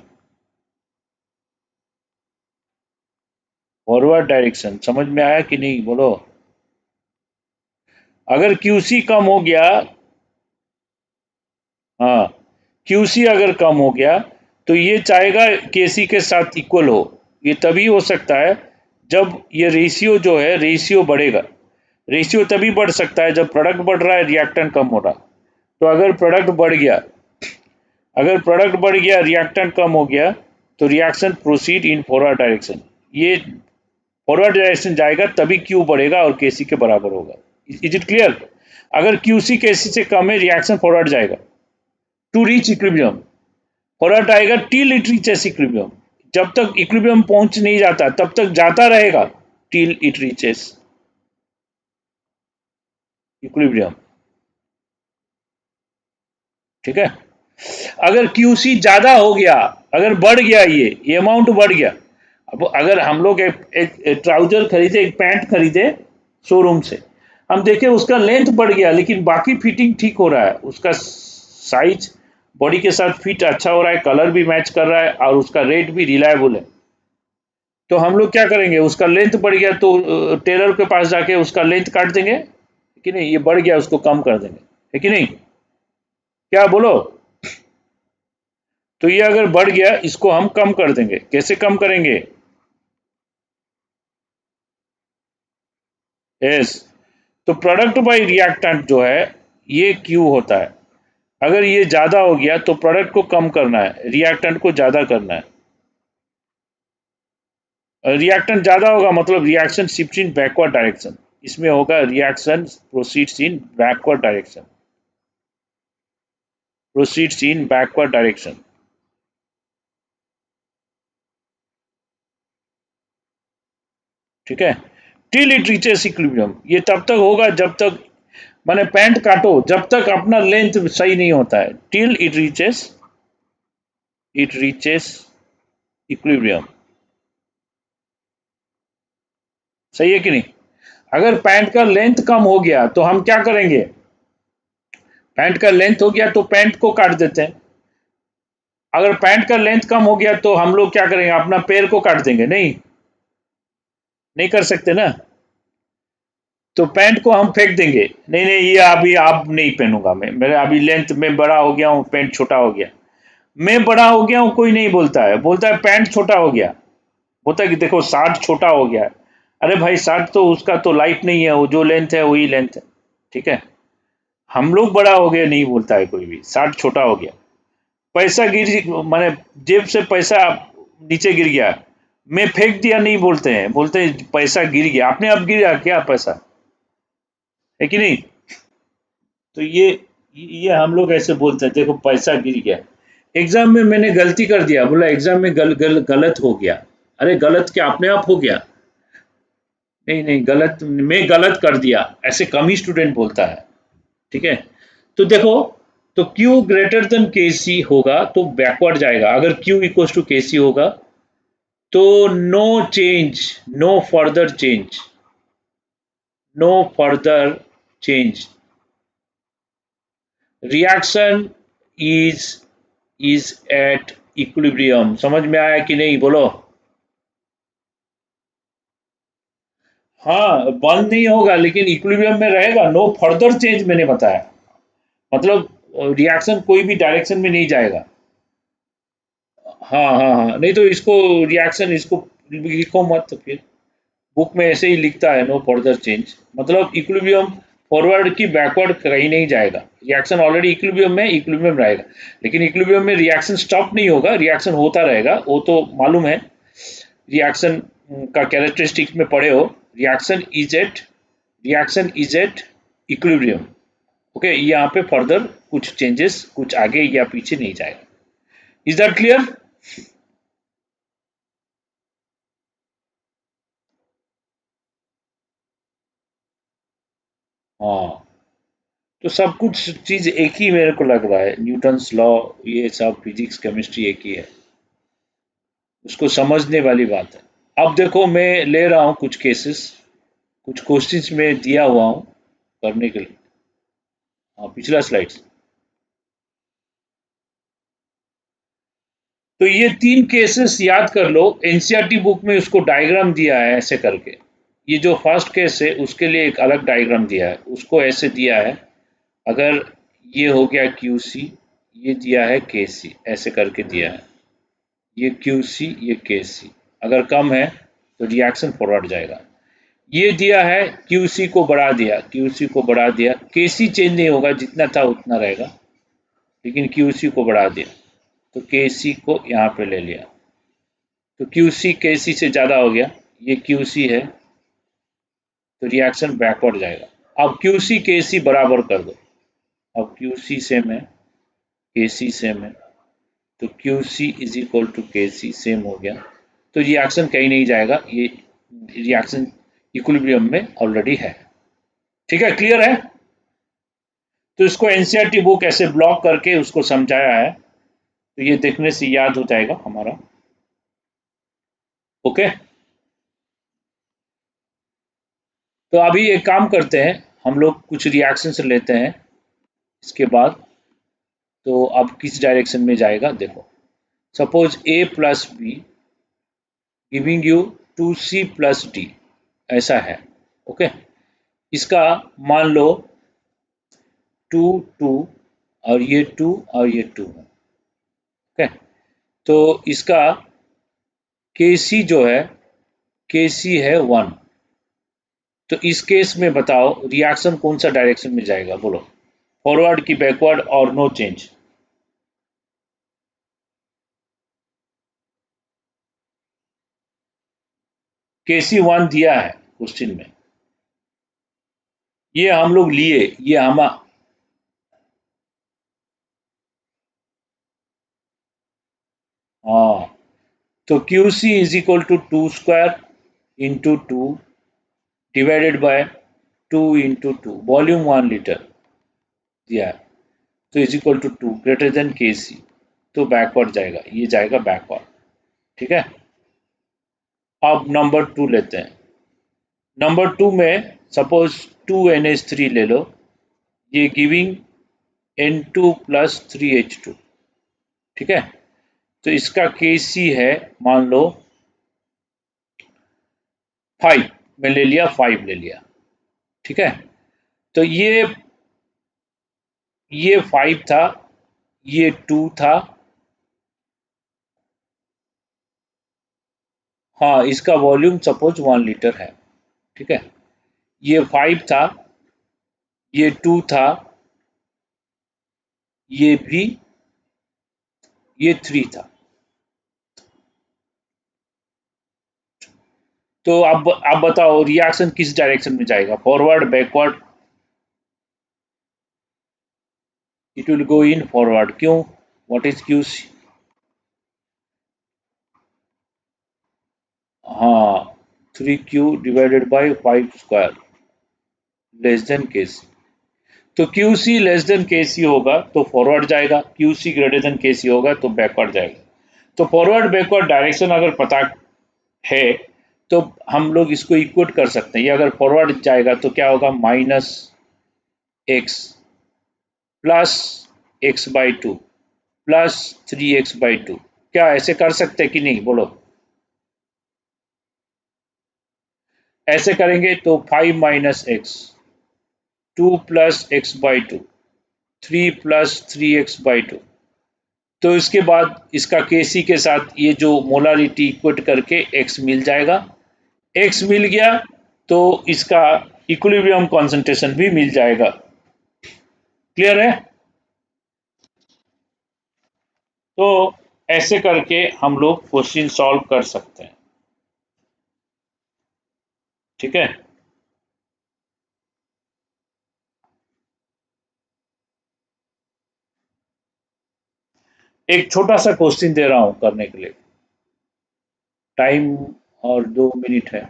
Forward direction. समझ में आया कि नहीं, बोलो। अगर क्यूसी कम हो गया, हाँ, क्यूसी अगर कम हो गया तो ये चाहेगा केसी के साथ इक्वल हो। ये तभी हो सकता है जब ये रेशियो जो है, रेशियो बढ़ेगा। रेशियो तभी बढ़ सकता है जब प्रोडक्ट बढ़ रहा है, रिएक्टेंट कम हो रहा। तो अगर प्रोडक्ट बढ़ गया, अगर प्रोडक्ट बढ़ गया, रिएक्टेंट कम हो गया, तो reaction proceed in forward direction. ये फॉरवर्ड डायरेक्शन जाएगा तभी क्यू बढ़ेगा और केसी के बराबर होगा। Is it clear? अगर क्यूसी केसी से कम है, रिएक्शन फॉरवर्ड जाएगा टू रीच इक्विलिब्रियम। फॉरवर्ड आएगा टिल इट रीचेस इक्विलिब्रियम। जब तक इक्विलिब्रियम पहुंच नहीं जाता तब तक जाता रहेगा टिल इट रीचेस इक्विलिब्रियम। ठीक है। अगर क्यूसी ज्यादा हो गया, अगर बढ़ गया, ये अमाउंट बढ़ गया। अब अगर हम लोग एक ट्राउजर खरीदे, एक पैंट खरीदे शोरूम से, हम देखे उसका लेंथ बढ़ गया लेकिन बाकी फिटिंग ठीक हो रहा है, उसका साइज बॉडी के साथ फिट अच्छा हो रहा है, कलर भी मैच कर रहा है और उसका रेट भी रिलायबल है, तो हम लोग क्या करेंगे? उसका लेंथ बढ़ गया तो टेलर के पास जाके उसका लेंथ काट देंगे कि नहीं, ये बढ़ गया उसको कम कर देंगे, है कि नहीं? क्या बोलो? तो ये अगर बढ़ गया इसको हम कम कर देंगे। कैसे कम करेंगे? यस, तो प्रोडक्ट बाय रिएक्टेंट जो है ये क्यू होता है। अगर ये ज्यादा हो गया तो प्रोडक्ट को कम करना है, रिएक्टेंट को ज्यादा करना है। रिएक्टेंट ज्यादा होगा मतलब reaction shift in backward direction. इसमें होगा रिएक्शन प्रोसीड्स इन बैकवर्ड डायरेक्शन, प्रोसीड्स इन बैकवर्ड डायरेक्शन। ठीक है। टिल इट रीचेस इक्विलिब्रियम, ये तब तक होगा जब तक, माने पैंट काटो जब तक अपना लेंथ सही नहीं होता है, टिल इट रीचेस इक्विलिब्रियम। सही है कि नहीं? अगर पैंट का लेंथ कम हो गया तो हम क्या करेंगे? पैंट का लेंथ हो गया तो पैंट को काट देते हैं। अगर पैंट का लेंथ कम हो गया तो हम लोग क्या करेंगे? अपना पैर को काट देंगे? नहीं, नहीं कर सकते ना। तो पैंट को हम फेंक देंगे, नहीं नहीं ये अभी आप नहीं पहनूंगा मैं, मेरा अभी लेंथ में बड़ा हो गया हूँ, पैंट छोटा हो गया। मैं बड़ा हो गया हूँ कोई नहीं बोलता है, बोलता है पैंट छोटा हो गया। बोलता है कि देखो शार्ट छोटा हो गया है। अरे भाई शार्ट तो उसका तो लाइफ नहीं है, वो जो लेंथ है वही लेंथ है। ठीक है। हम लोग बड़ा हो गया नहीं बोलता है कोई भी, शार्ट छोटा हो गया। पैसा गिर, माने जेब से पैसा नीचे गिर गया, मैं फेंक दिया नहीं बोलते हैं, बोलते हैं पैसा गिर गया, अपने आप गिर गया क्या पैसा, है कि नहीं? तो ये हम लोग ऐसे बोलते हैं, देखो पैसा गिर गया। एग्जाम में मैंने गलती कर दिया, बोला एग्जाम में गलत हो गया। अरे गलत क्या अपने आप हो गया? नहीं नहीं गलत, मैं गलत कर दिया, ऐसे कम ही स्टूडेंट बोलता है। ठीक है। तो देखो, तो Q ग्रेटर देन KC होगा तो बैकवर्ड जाएगा। अगर Q इक्वल टू KC होगा तो no change, no further change, no further change, reaction is is at equilibrium. समझ में आया कि नहीं, बोलो। हाँ बंद नहीं होगा लेकिन इक्विलिब्रियम में रहेगा, नो फर्दर चेंज मैंने बताया, मतलब रिएक्शन कोई भी डायरेक्शन में नहीं जाएगा। हाँ हाँ हाँ, नहीं तो इसको रिएक्शन, इसको लिखो मत तो फिर बुक में ऐसे ही लिखता है नो फर्दर चेंज, मतलब इक्विलिब्रियम फॉरवर्ड की बैकवर्ड कहीं नहीं जाएगा, रिएक्शन ऑलरेडी इक्विलिब्रियम में रहेगा, लेकिन इक्विलिब्रियम में रिएक्शन स्टॉप नहीं होगा, रिएक्शन होता रहेगा, वो तो मालूम है, रिएक्शन का कैरेक्टरिस्टिक में पढ़े हो, reaction is at equilibrium. Okay, यहाँ पे फर्दर कुछ चेंजेस कुछ आगे या पीछे नहीं जाएगा। Is that clear? हाँ, तो सब कुछ चीज एक ही मेरे को लग रहा है, न्यूटन्स लॉ, ये सब फिजिक्स केमिस्ट्री एक ही है, उसको समझने वाली बात है। अब देखो मैं ले रहा हूँ कुछ केसेस, कुछ क्वेश्चंस में दिया हुआ हूँ करने के लिए। हाँ, पिछला स्लाइड। तो ये 3 केसेस याद कर लो, एनसीईआरटी बुक में उसको डायग्राम दिया है ऐसे करके। ये जो फर्स्ट केस है उसके लिए एक अलग डायग्राम दिया है, उसको ऐसे दिया है, अगर ये हो गया क्यूसी, ये दिया है केसी, ऐसे करके दिया है, ये क्यूसी ये केसी, अगर कम है तो रिएक्शन फॉरवर्ड जाएगा। ये दिया है क्यूसी को बढ़ा दिया, क्यूसी को बढ़ा दिया, केसी चेंज नहीं होगा, जितना था उतना रहेगा, लेकिन क्यूसी को बढ़ा दिया, तो केसी को यहाँ पे ले लिया, तो क्यूसी केसी से ज़्यादा हो गया, ये क्यूसी है, तो रिएक्शन बैकवर्ड जाएगा। अब क्यूसी केसी बराबर कर दो, अब क्यूसी सेम है, केसी सेम है, तो QC is equal to KC same हो गया, तो रिएक्शन कहीं नहीं जाएगा, ये रिएक्शन इक्विलिब्रियम में ऑलरेडी है। ठीक है, क्लियर है? तो इसको एनसीईआरटी बुक ऐसे ब्लॉक करके उसको समझाया है, तो ये देखने से याद हो जाएगा हमारा। ओके, तो अभी एक काम करते हैं, हम लोग कुछ रिएक्शन से लेते हैं इसके बाद, तो अब किस डायरेक्शन में जाएगा देखो, suppose A plus B giving you 2c plus D, ऐसा है। ओके, इसका मान लो 2 2 और ये 2 और ये 2 है। ओके, तो इसका केसी जो है, केसी है 1, तो इस केस में बताओ रिएक्शन कौन सा डायरेक्शन में जाएगा, बोलो, फॉरवर्ड की बैकवर्ड और नो चेंज? केसी 1 दिया है क्वेश्चन में, ये हम लोग लिए, ये हम, हाँ, तो Q C is equal to 2 square into 2 divided by 2 into 2, volume 1 litre दिया है, तो is equal to 2 greater than K C, तो बैकवर्ड जाएगा, ये जाएगा बैकवर्ड। ठीक है, अब नंबर 2 लेते हैं, नंबर 2 में सपोज 2NH3 ले लो, ये गिविंग N2 प्लस 3H2। ठीक है, तो इसका के सी है, मान लो 5, मैं ले लिया 5 ले लिया। ठीक है, तो ये 5 था, ये 2 था, हाँ, इसका वॉल्यूम सपोज 1 लीटर है। ठीक है, ये 5 था, ये 2 था, ये भी, ये 3 था। तो अब बताओ रिएक्शन किस डायरेक्शन में जाएगा, forward backward? It will go in forward, क्यों, व्हाट इज क्यू? हाँ, 3Q divided by 5 square less than K C, तो क्यू सी लेस देन के सी होगा तो फॉरवर्ड जाएगा, Q C greater than K सी होगा तो बैकवर्ड जाएगा। तो फॉरवर्ड बैकवर्ड डायरेक्शन अगर पता है तो हम लोग इसको इक्वेट कर सकते हैं, ये अगर फॉरवर्ड जाएगा तो क्या होगा, -x plus x/2 plus 3x/2, क्या ऐसे कर सकते हैं कि नहीं, बोलो? ऐसे करेंगे तो 5 minus x, 2 plus x/2, 3 plus 3x/2, तो इसके बाद इसका केसी के साथ ये जो मोलारिटी इक्वेट करके x मिल जाएगा, x मिल गया तो इसका इक्विलिब्रियम कॉन्सेंट्रेशन भी मिल जाएगा। क्लियर है? तो ऐसे करके हम लोग क्वेश्चन सॉल्व कर सकते हैं। ठीक है, एक छोटा सा क्वेश्चन दे रहा हूं करने के लिए। टाइम और 2 मिनट है,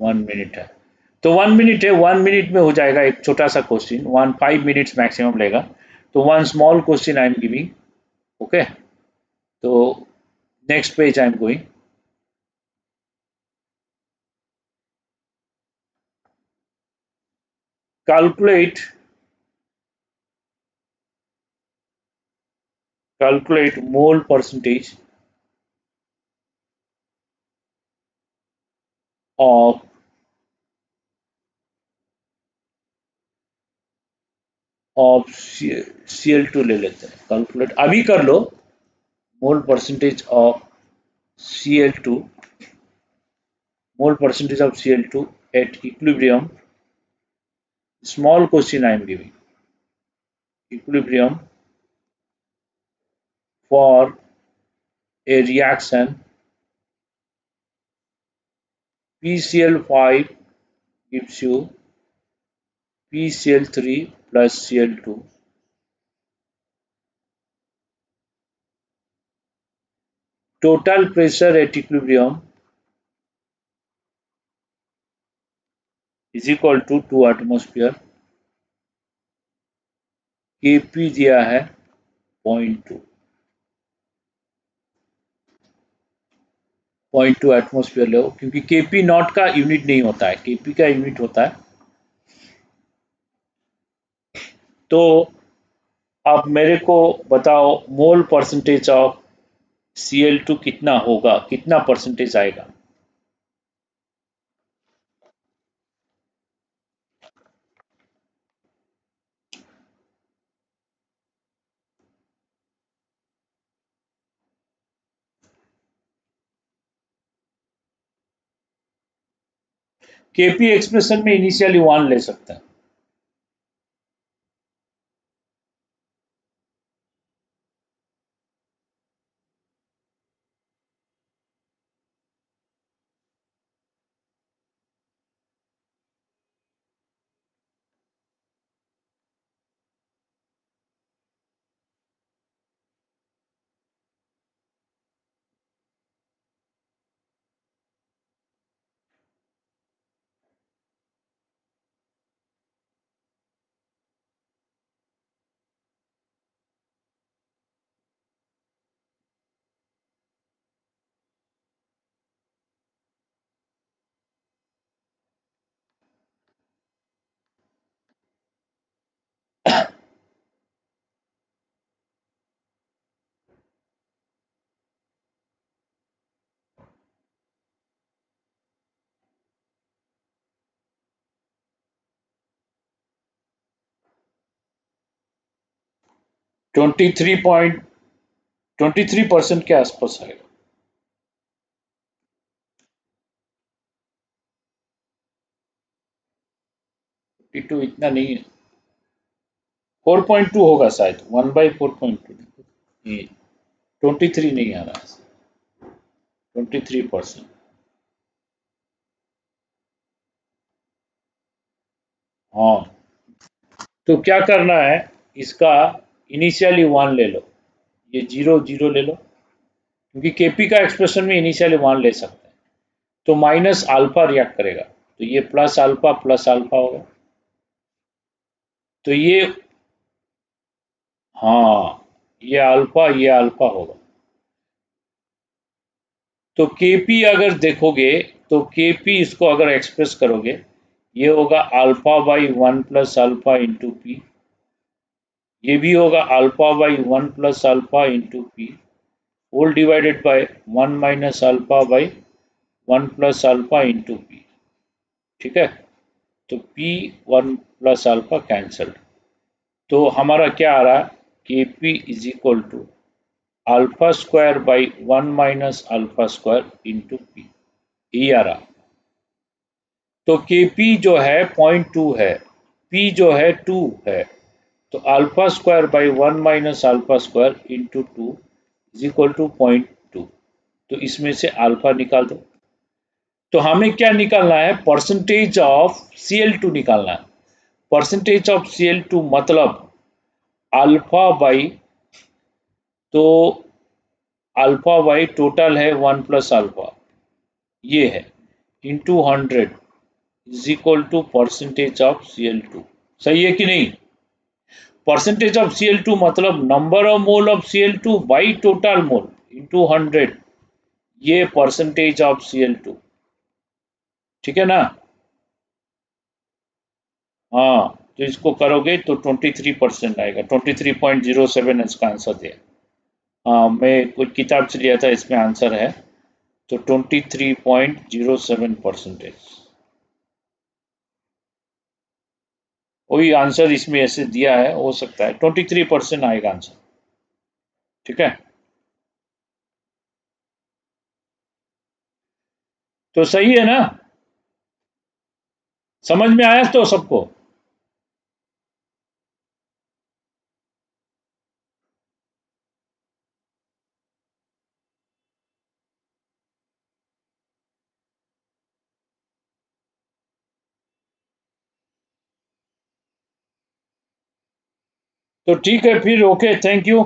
1 मिनट है, तो 1 मिनट है, 1 मिनट में हो जाएगा एक छोटा सा क्वेश्चन। 5 मिनट्स मैक्सिमम लेगा। तो one small question I am giving. Okay, तो next page I am going. Calculate mole percentage of Cl2 ले लेते हैं। कैलकुलेट अभी कर लो। Mole percentage of Cl2, at equilibrium। Small question I am giving. Equilibrium for a reaction PCl5 gives you PCl3 plus Cl2. Total pressure at equilibrium is equal to 2 atmosphere। Kp दिया है 0.2 atmosphere लो, क्योंकि Kp not का unit नहीं होता है, Kp का unit होता है। तो अब मेरे को बताओ मोल परसेंटेज ऑफ Cl2 कितना होगा, कितना परसेंटेज आएगा? Kp एक्सप्रेशन में इनिशियली 1 ले सकते हैं। ट्वेंटी थ्री पॉइंट 23% के आसपास आएगा। 42 इतना नहीं है, 4.2 होगा शायद, 1/4.2। 23 नहीं आ रहा है, 23%। हाँ, तो क्या करना है, इसका इनिशियली 1 ले लो, ये 0 0 ले लो, क्योंकि Kp का एक्सप्रेशन में इनिशियली 1 ले सकते हैं। तो माइनस अल्फा रिएक्ट करेगा, तो ये प्लस अल्फा होगा। तो ये, हाँ, ये अल्फा होगा। तो Kp अगर देखोगे, तो Kp इसको अगर एक्सप्रेस करोगे, ये होगा alpha by 1 plus alpha into P. ये भी होगा alpha by 1 plus alpha into P whole divided by 1 minus alpha by 1 plus alpha into P. ठीक है, तो पी 1 प्लस अल्फा कैंसल्ड। तो हमारा क्या आ रहा है, Kp is equal to alpha square by 1 minus alpha square into P, ये आ रहा। तो Kp जो है 0.2 है, P जो है 2 है, तो alpha square by 1 minus alpha square into 2 is equal to 0.2। तो इसमें से अल्फा निकाल दो। तो हमें क्या निकालना है, परसेंटेज ऑफ Cl2 निकालना है। परसेंटेज ऑफ Cl2 मतलब अल्फा बाई, तो अल्फा बाई टोटल है 1 प्लस अल्फा, ये है, into 100 is equal to percentage of Cl2। सही है कि नहीं? परसेंटेज ऑफ Cl2 मतलब number of mole of Cl2 by total mole into 100, ये परसेंटेज ऑफ Cl2। ठीक है ना? हाँ, तो इसको करोगे तो 23% आएगा, 23.07 इसका आंसर दिया। हाँ, मैं कोई किताब से लिया था, इसमें आंसर है, तो 23.07%। वही आंसर इसमें ऐसे दिया है, हो सकता है 23% आएगा आंसर। ठीक है, तो सही है ना? समझ में आया तो सबको? तो ठीक है फिर, ओके, थैंक यू।